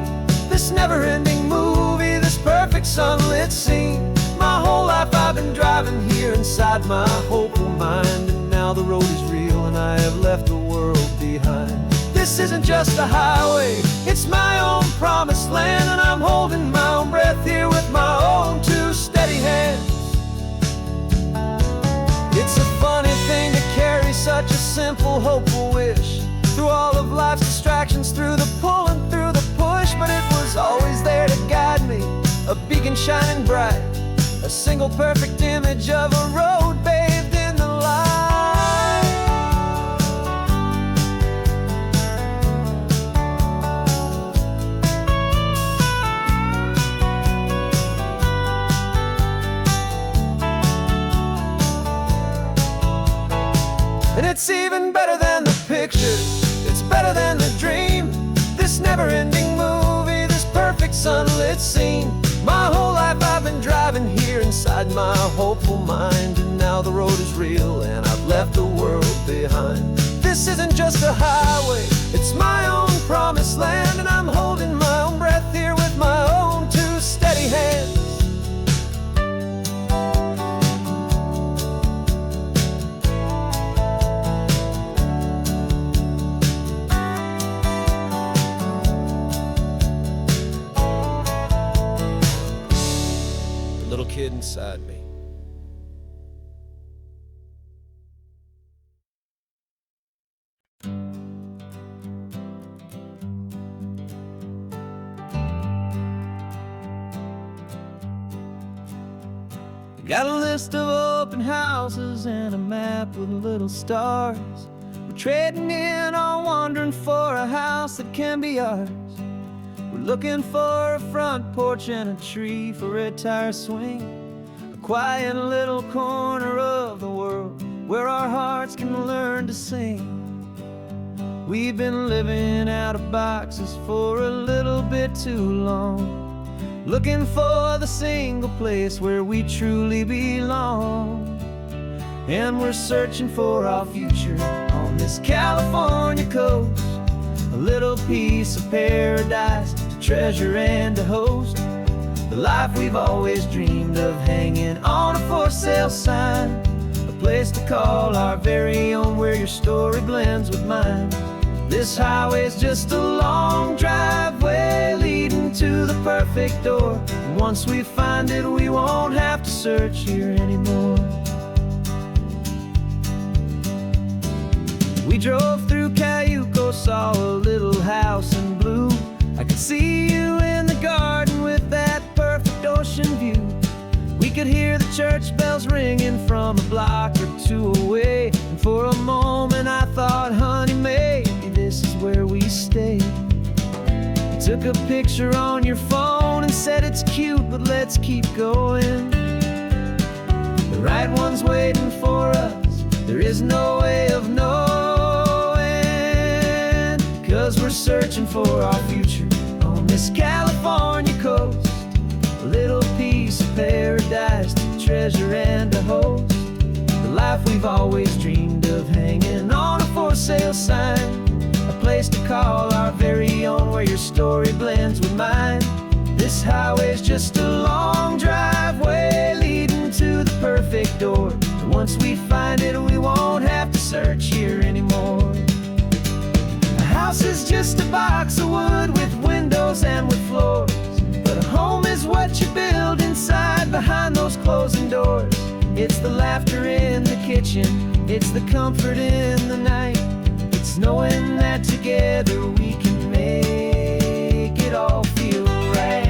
this never-ending movie, this perfect sunlit scene. My whole life I've been driving here inside my hopeful mind, and now the road is real and I have left the world behind. This isn't just a highway, it's my own promised land, and I'm holding my own breath here with my own two steady hands. It's a funny thing to carry such a simple, hopeful wish through all of life's distractions, through the pull and through the push. But it was always there to guide me, a beacon shining bright, a single perfect image of a road bathed in the light. And it's even better than the pictures, it's better than the dream, this never-ending movie, this perfect sunlit scene. My whole life I've been driving here inside my hopeful mind, and now the road is real and I've left the world behind. This isn't just a highway, it's my own promised land, and I'm holding my own breath here with my own two steady hands. Little kid inside me. Got a list of open houses and a map with little stars. We're trading in or wandering for a house that can be ours. We're looking for a front porch and a tree for a tire swing, a quiet little corner of the world where our hearts can learn to sing. We've been living out out of boxes for a little bit too long, looking for the single place where we truly belong. And we're searching for our future on this California coast, a little piece of paradise to treasure and to host, the life we've always dreamed of, hanging on a for sale sign, a place to call our very own, where your story blends with mine. This highway's just a long driveway leading to the perfect door, and once we find it, we won't have to search here anymore. We drove through Cayuco, saw a little house in blue. I could see you in the garden with that perfect ocean view. We could hear the church bells ringing from a block or two away, and for a moment I thought, honey, maybe this is where we stay. You took a picture on your phone and said it's cute, but let's keep going. The right one's waiting for us, there is no way of knowing, 'cause we're searching for our future on this California coast, a little piece of paradise to treasure and to host, the life we've always dreamed of, hanging on a for sale sign, a place to call our very own, where your story blends with mine. This highway's just a long driveway leading to the perfect door, and once we find it, we won't have to search here anymore. A house is just a box of wood with windows and with floors, but a home is what you build inside behind those closing doors. It's the laughter in the kitchen, it's the comfort in the night, it's knowing that together we can make it all feel right.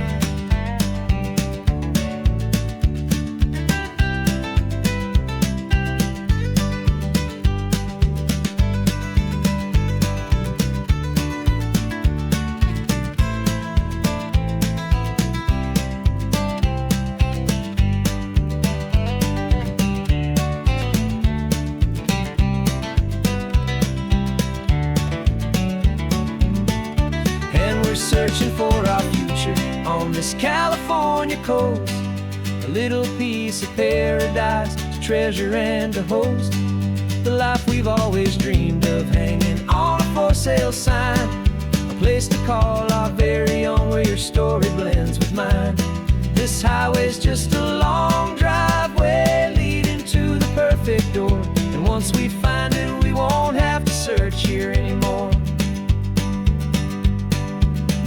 Searching for our future on this California coast, a little piece of paradise to treasure and to host, the life we've always dreamed of, hanging on a for sale sign, a place to call our very own, where your story blends with mine. This highway's just a long driveway leading to the perfect door, and once we find it, we won't have to search here anymore.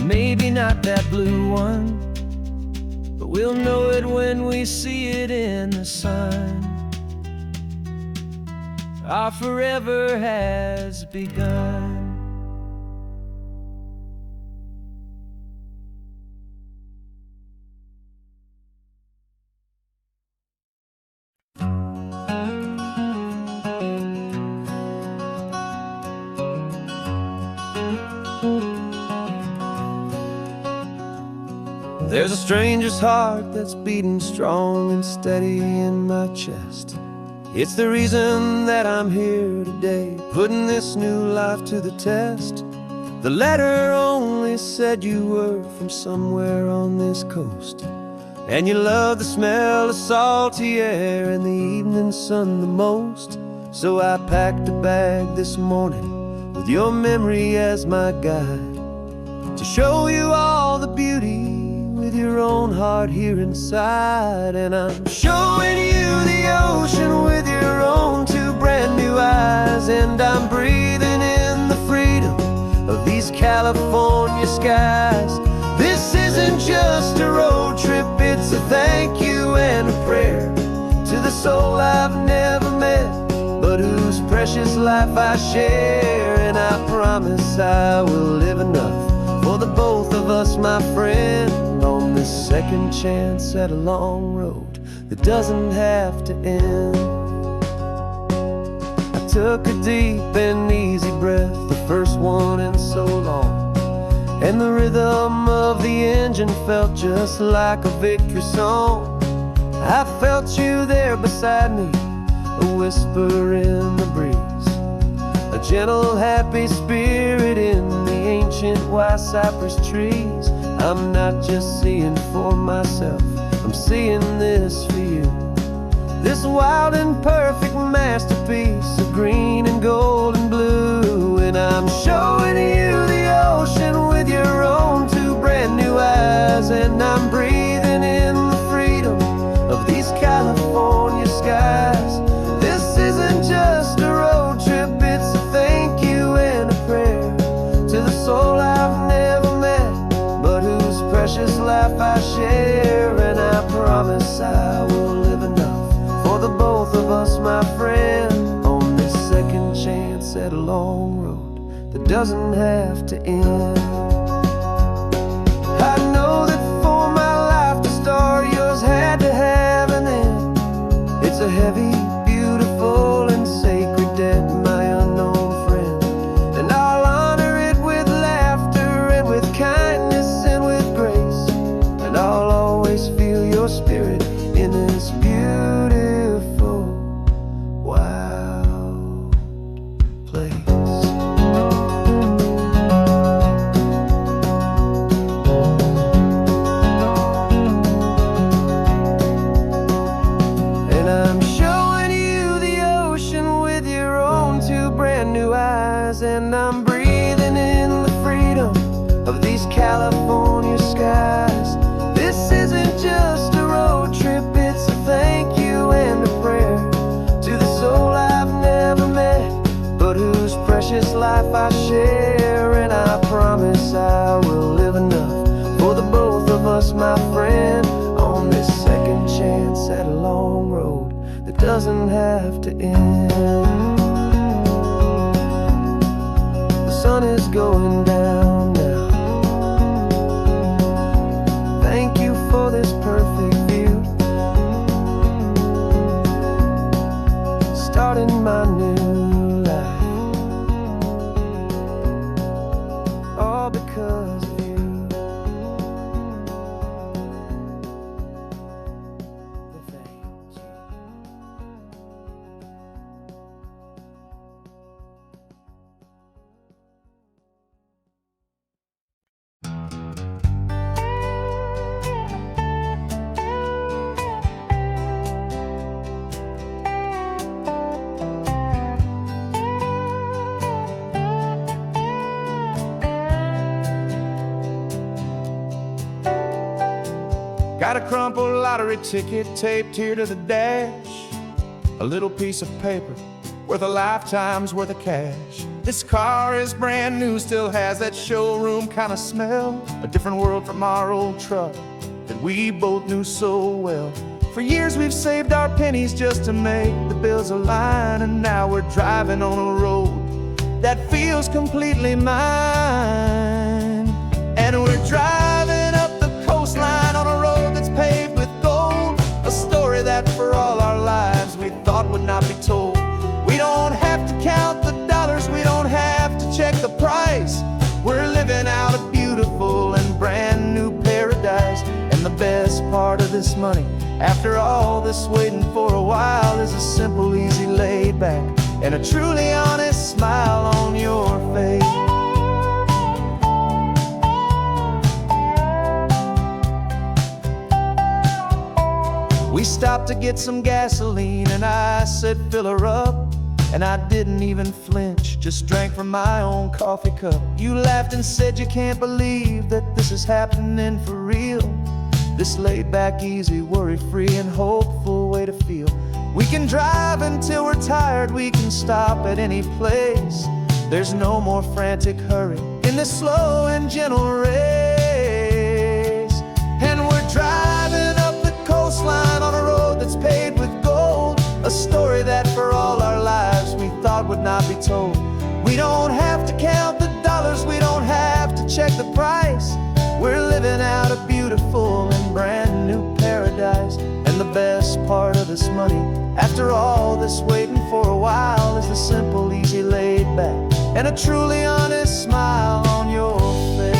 Maybe not that blue one, but we'll know it when we see it in the sun. Our forever has begun. There's a stranger's heart that's beating strong and steady in my chest. It's the reason that I'm here today, putting this new life to the test. The letter only said you were from somewhere on this coast, and you love the smell of salty air and the evening sun the most. So I packed a bag this morning with your memory as my guide, to show you all the beauty with your own heart here inside. And I'm showing you the ocean with your own two brand new eyes, and I'm breathing in the freedom of these California skies. This isn't just a road trip, it's a thank you and a prayer to the soul I've never met, but whose precious life I share. And I promise I will live enough for the both of us, my friend, on this second chance at a long road that doesn't have to end. I took a deep and easy breath, the first one in so long, and the rhythm of the engine felt just like a victory song. I felt you there beside me, a whisper in the breeze, a gentle, happy spirit in the ancient ancient white cypress trees. I'm not just seeing for myself, I'm seeing this for you. This wild and perfect masterpiece of green and gold and blue. And I'm showing you the ocean with your own two brand new eyes. And I'm breathing in the freedom of these California skies. This isn't just a road trip, it's a thank you and a prayer to the soul I've never met, but whose precious life I share. And I promise I will live enough for the both of us, my friend, on this second chance at a long road that doesn't have to end. I know that for my life to start, yours had to have an end. It's a heavy, beautiful, and sacred debt, my unknown friend. And I'll honor it with laughter and with kindness and with grace. And I'll always feel your spirit in this beautiful, wild place. And I'm showing you the ocean with your own two brand new eyes. And I'm breathing in the freedom of these California skies. This isn't just a road trip, it's a thank you and a prayer to the soul I've never met, but whose precious life I share. And I promise I will live enough for the both of us, my friend, on this second chance at a long road that doesn't have to end. The sun is going down now. Thank you for this perfect view, starting my new life, all because of you. Thank you. Got a crumpled lottery ticket taped here to the dash, a little piece of paper worth a lifetime's worth of cash. This car is brand new, still has that showroom kind of smell, a different world from our old truck that we both knew so well. For years we've saved our pennies just to make the bills align, and now we're driving on a road that feels completely mine. And we're driving up the coastline on a road that's paved with gold, a story that for all our lives we thought would not be told. We don't have to count the dollars, we don't have to check the price. We're living out a beautiful and brand new paradise. And the best part of this money, after all this waiting for a while, is a simple, easy, laid back, and a truly honest smile on your face. We stopped to get some gasoline, and I said fill her up, and I didn't even flinch, just drank from my own coffee cup. You laughed and said you can't believe that this is happening for real. This laid back, easy, worry-free and hopeful way to feel. We can drive until we're tired, we can stop at any place. There's no more frantic hurry in this slow and gentle race. And we're driving up the coastline on a road that's paved with gold, a story that for all our lives we thought would not be told. We don't have to count the dollars, we don't have to check the price. We're living out a beautiful and brand new paradise. And the best part of this money, after all this waiting for a while, is the simple, easy, laid back, and a truly honest smile on your face.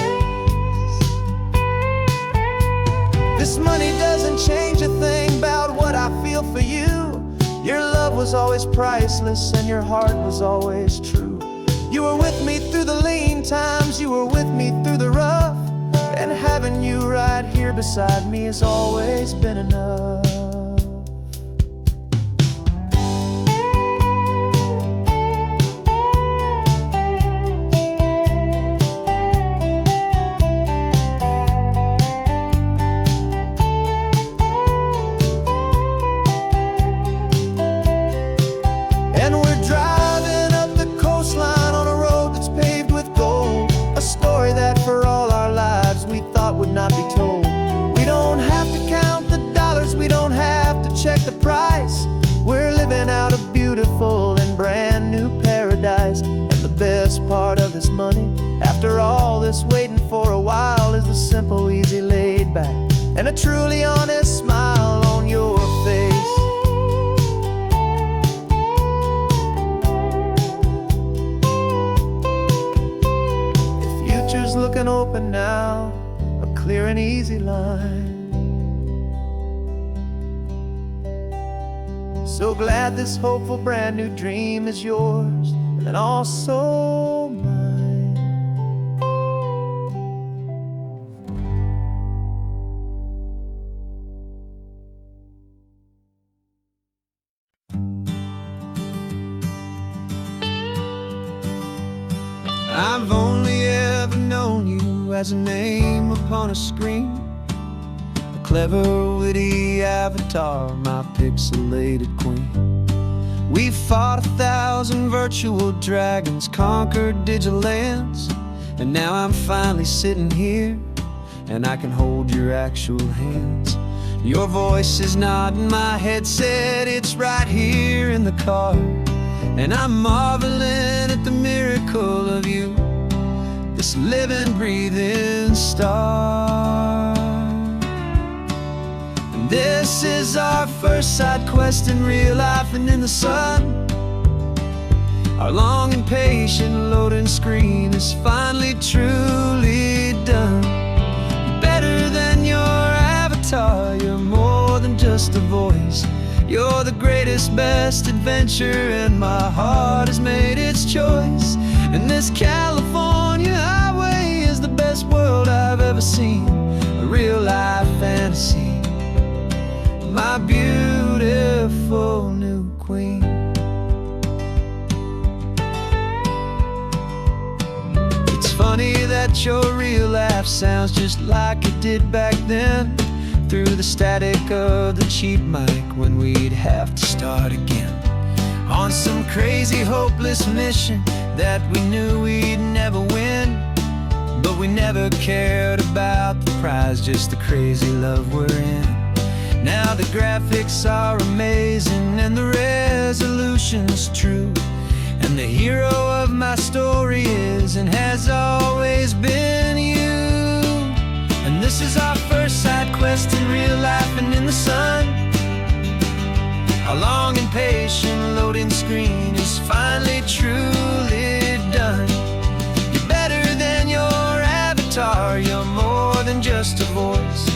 This money doesn't change a thing about what I feel for you. Your love was always priceless and your heart was always true. You were with me through the lean times you were with me through the rough, and having you right here beside me has always been enough. And we're driving up the coastline on a road that's paved with gold, a story that for all our lives we thought would not be told. We don't have to count the dollars, we don't have to check the price. We're living out a beautiful and brand new paradise. And the best part of this money, after all this waiting for a while, is the simple, easy, laid back, and a truly honest smile on your face. Future's looking open now, a clear and easy line. So glad this hopeful brand new dream is yours and also mine. I've only ever known you as a name upon a screen, a clever, witty avatar, my pixelated queen. We fought 1,000 virtual dragons, conquered digital lands, and now I'm finally sitting here, and I can hold your actual hands. Your voice is not in my headset, it's right here in the car, and I'm marveling at the miracle of you, this living, breathing star. And this is our first side quest in real life and in the sun. Our long and patient loading screen is finally truly done. Better than your avatar, you're more than just a voice. You're the greatest, best adventure, and my heart has made its choice. And this California highway is the best world I've ever seen, a real-life fantasy, my beautiful new queen. It's funny that your real life sounds just like it did back then, through the static of the cheap mic when we'd have to start again, on some crazy, hopeless mission that we knew we'd never win. But we never cared about the prize, just the crazy love we're in. Now the graphics are amazing and the resolution's true, and the hero of my story is and has always been you. And this is our first side quest in real life and in the sun. Our long and patient loading screen is finally truly done. You're better than your avatar, you're more than just a voice.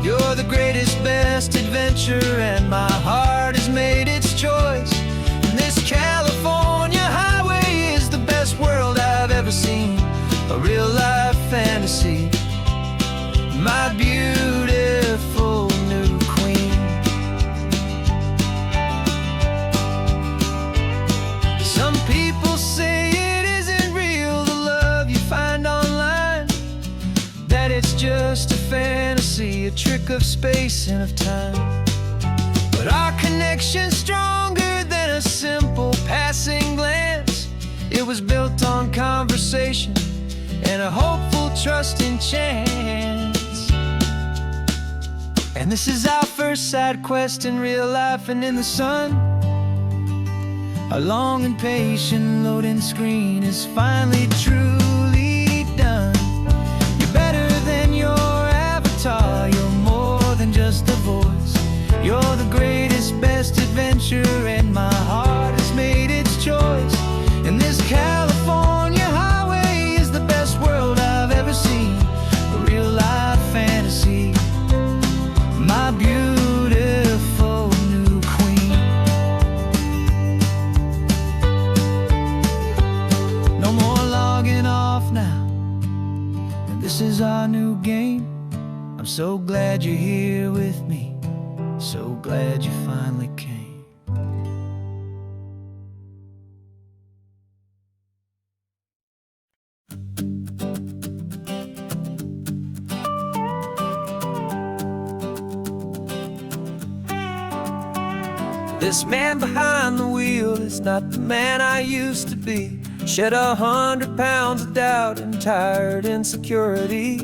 You're the greatest, best adventure, and my heart has made its choice. And this California highway is the best world I've ever seen, a real-life fantasy, my beautiful new queen. Some people say it isn't real, the love you find online, that it's just a fantasy, a trick of space and of time. But our connection's stronger than a simple passing glance. It was built on conversation and a hopeful, trusting chance. And this is our first side quest in real life and in the sun. Our long and patient loading screen is finally truly done. You're better than your avatar, you're more than just a voice. You're the greatest, best adventure, and my heart has made its choice. And this California highway is the best world I've ever seen, a real-life fantasy, my beautiful new queen. No more logging off This is our new game. I'm so glad you're here with me. So glad you finally came. This man behind the wheel is not the man I used to be. Shed 100 pounds of doubt and tired insecurity.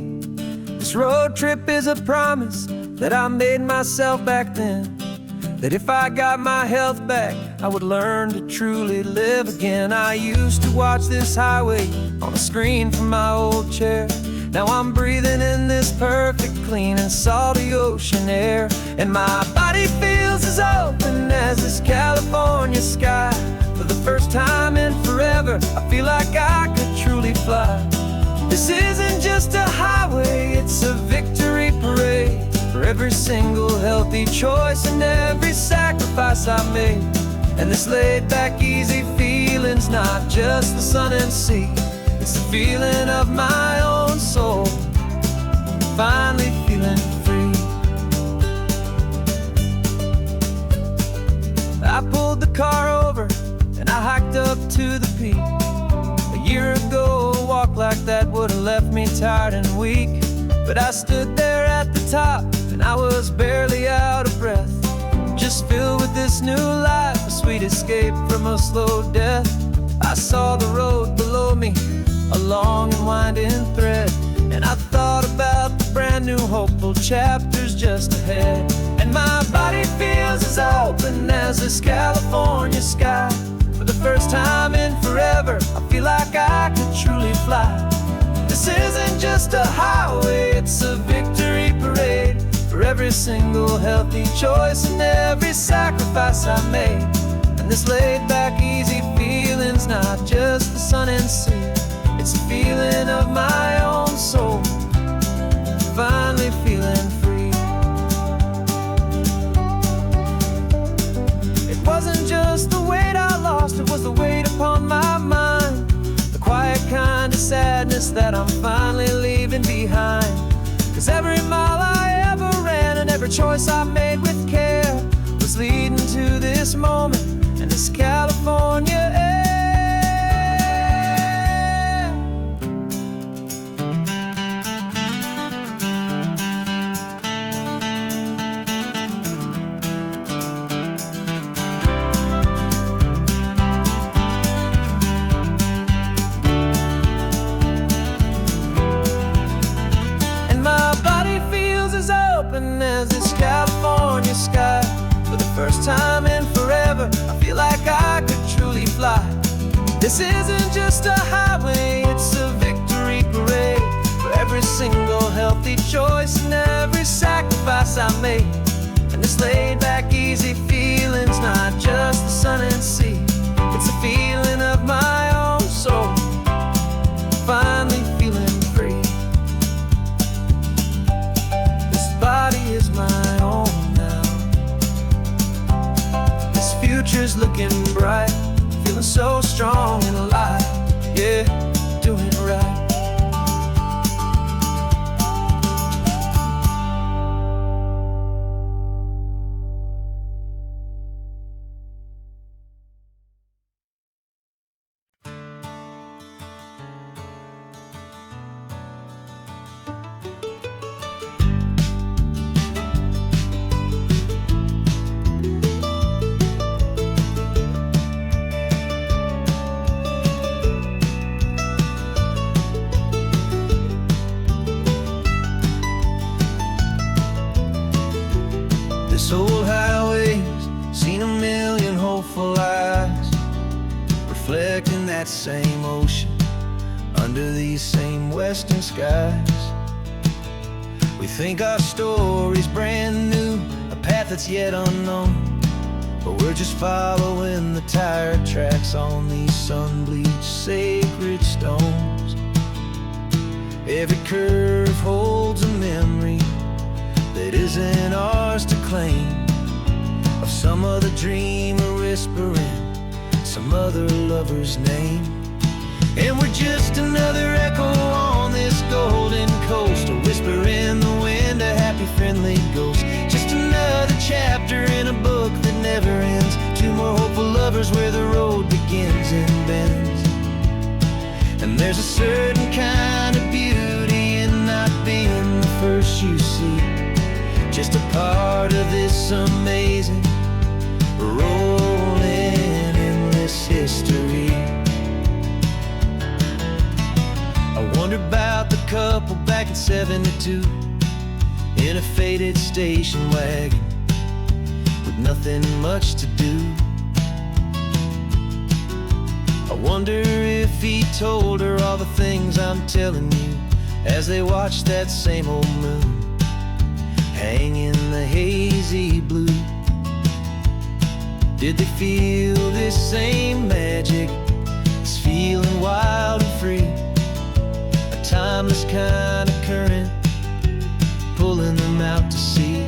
This road trip is a promise that I made myself back then, that if I got my health back, I would learn to truly live again. I used to watch this highway on a screen from my old chair. Now I'm breathing in this perfect, clean and salty ocean air. And my body feels as open as this California sky. For the first time in forever, I feel like I could truly fly. This isn't just a highway, it's a victory parade. For every single healthy choice and every sacrifice I made. And this laid back, easy feeling's not just the sun and sea. It's the feeling of my own soul, finally feeling free. I pulled the car over and I hiked up to the peak. A year ago, a walk like that would've left me tired and weak. But I stood there at the top and I was barely out of breath, just filled with this new life, a sweet escape from a slow death. I saw the road below me, a long and winding thread, and I thought about the brand new hopeful chapters just ahead. And my body feels as open as this California sky. For the first time in forever, I feel like I could truly fly. This isn't just a highway, it's a victory parade. For every single healthy choice and every sacrifice I made. And this laid back, easy feeling's not just the sun and sea. It's a feeling of my own soul, finally feeling free. It wasn't just the weight I lost, it was the weight upon my mind. The quiet kind of sadness that I'm finally leaving behind. 'Cause every mile I ever ran and every choice I made with care was leading to this moment and this California air. As this California sky. For the first time in forever, I feel like I could truly fly. This isn't just a highway, it's a victory parade. For every single healthy choice and every sacrifice I made. And this laid back, easy feeling's not just the sun and sea. It's a feeling of my own soul, finally feeling free. Body is my own now. This future's looking bright, feeling so strong and alive. Yeah, doing it right. This old highway's seen a million hopeful eyes, reflecting that same ocean under these same western skies. We think our story's brand new, a path that's yet unknown, but we're just following the tire tracks on these sun-bleached sacred stones. Every curve holds a memory that isn't ours to claim, of some other dreamer whispering some other lover's name. And we're just another echo on this golden there's a certain kind of beauty in not being the first you see, just a part of this amazing, rolling, endless history. I wonder about the couple back in '72 in a faded station wagon with nothing much to do. I wonder if he told her all the things I'm telling you as they watched that same old moon hang in the hazy blue. Did they feel this same magic, this feeling wild and free, a timeless kind of current pulling them out to sea?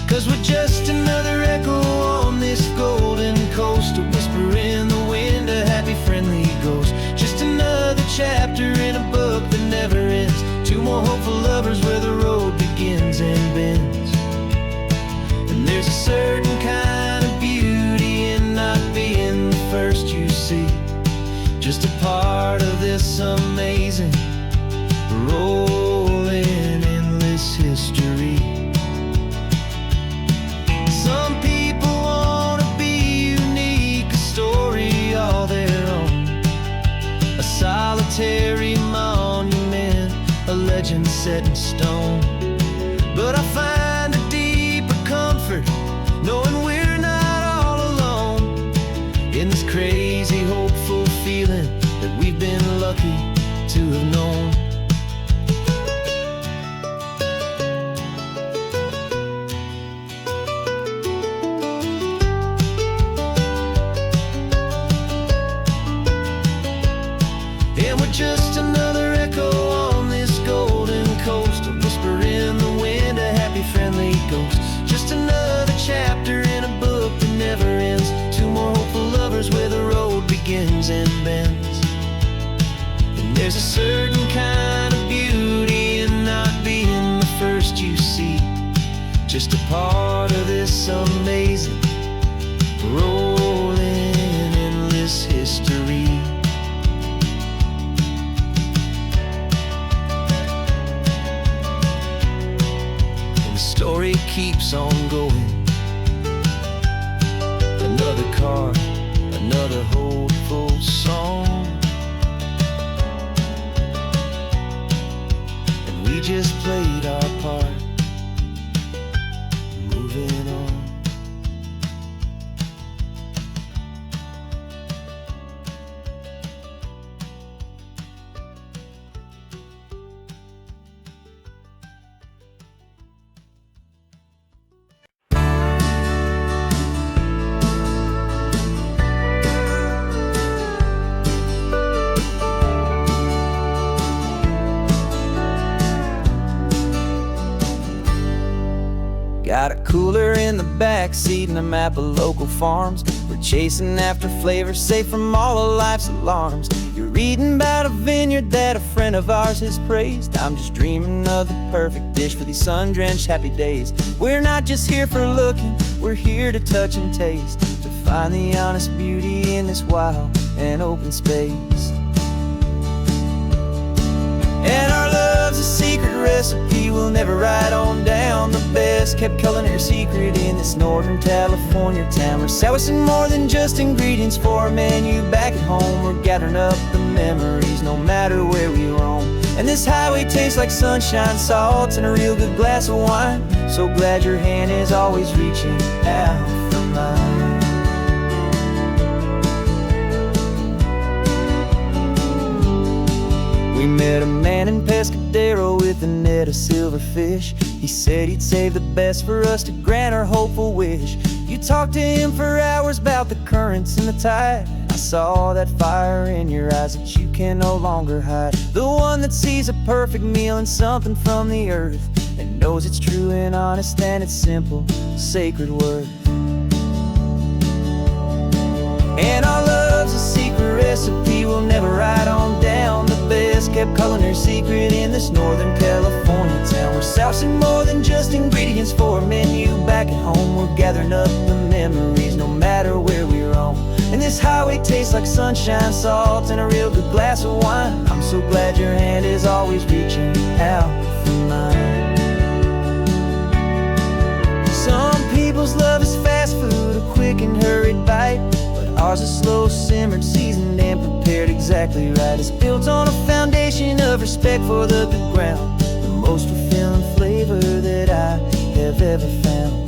'Cause we're just another echo on this golden coast, a whisper in the wind, a happy friendly ghost, just another chapter in a book that never ends, two more hopeful lovers where the road begins and bends. And there's a certain kind of beauty in not being the first you see, just a part of this amazing, rolling, endless history. Some people wanna be unique, a story all their own, a solitary monument, a legend set in stone. But I find a deeper comfort knowing we're not all alone in this crazy, hopeful feeling that we've been lucky to have known. And we're just another echo on this golden coast, a whisper in the wind, a happy friendly ghost, just another chapter in a book that never ends, two more hopeful lovers where the road begins and bends. And there's a certain kind of beauty in not being the first you see, just a part of this amazing, rolling, endless history. Story keeps on going. Another car, another hopeful song, and we just played our part, moving on. Got a cooler in the back seat and a map of local farms. We're chasing after flavors safe from all of life's alarms. You're reading about a vineyard that a friend of ours has praised. I'm just dreaming of the perfect dish for these sun-drenched happy days. We're not just here for looking, we're here to touch and taste, to find the honest beauty in this wild and open space. And our love's a secret recipe we'll never write on down, the best kept culinary secret in this northern California town. We're sourcing more than just ingredients for a menu back at home. We're gathering up the memories no matter where we roam. And this highway tastes like sunshine, salt, and a real good glass of wine. So glad your hand is always reaching out for mine. We met a man in Pescadero with a net of silverfish. He said he'd save the best for us to grant our hopeful wish. You talked to him for hours about the currents and the tide. I saw that fire in your eyes that you can no longer hide. The one that sees a perfect meal in something from the earth, and knows it's true and honest and it's simple, sacred worth. And our love's a secret recipe we'll never write on down, the best kept culinary secret in this northern California town. We're sourcing more than just ingredients for a menu back at home. We're gathering up the memories no matter where we roam. And this highway tastes like sunshine, salt, and a real good glass of wine. I'm so glad your hand is always reaching out for mine. Some people's love is fast food, a quick and hurried bite, but ours is slow, simmered, seasoned, and prepared exactly right. It's built on a foundation of respect for the good ground, the most fulfilling flavor that I have ever found.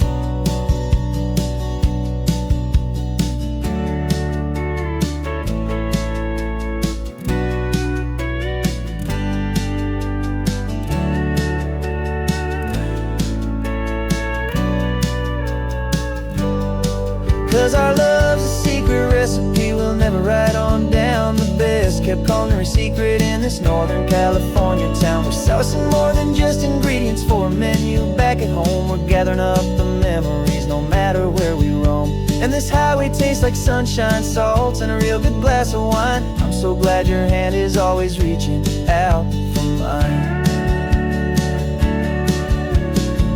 'Cause our love's a secret recipe we'll never write on down. The best kept culinary secret in this Northern California town. We're sourcing more than just ingredients for a menu. Back at home we're gathering up the memories, no matter where we roam. And this highway tastes like sunshine, salt, and a real good glass of wine. I'm so glad your hand is always reaching out for mine.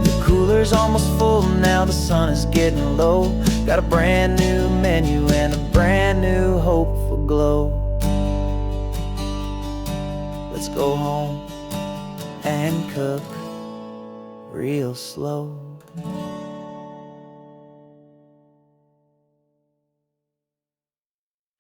The cooler's almost full now, the sun is getting low. Got a brand new menu and a brand new hopeful glow. Let's go home and cook real slow.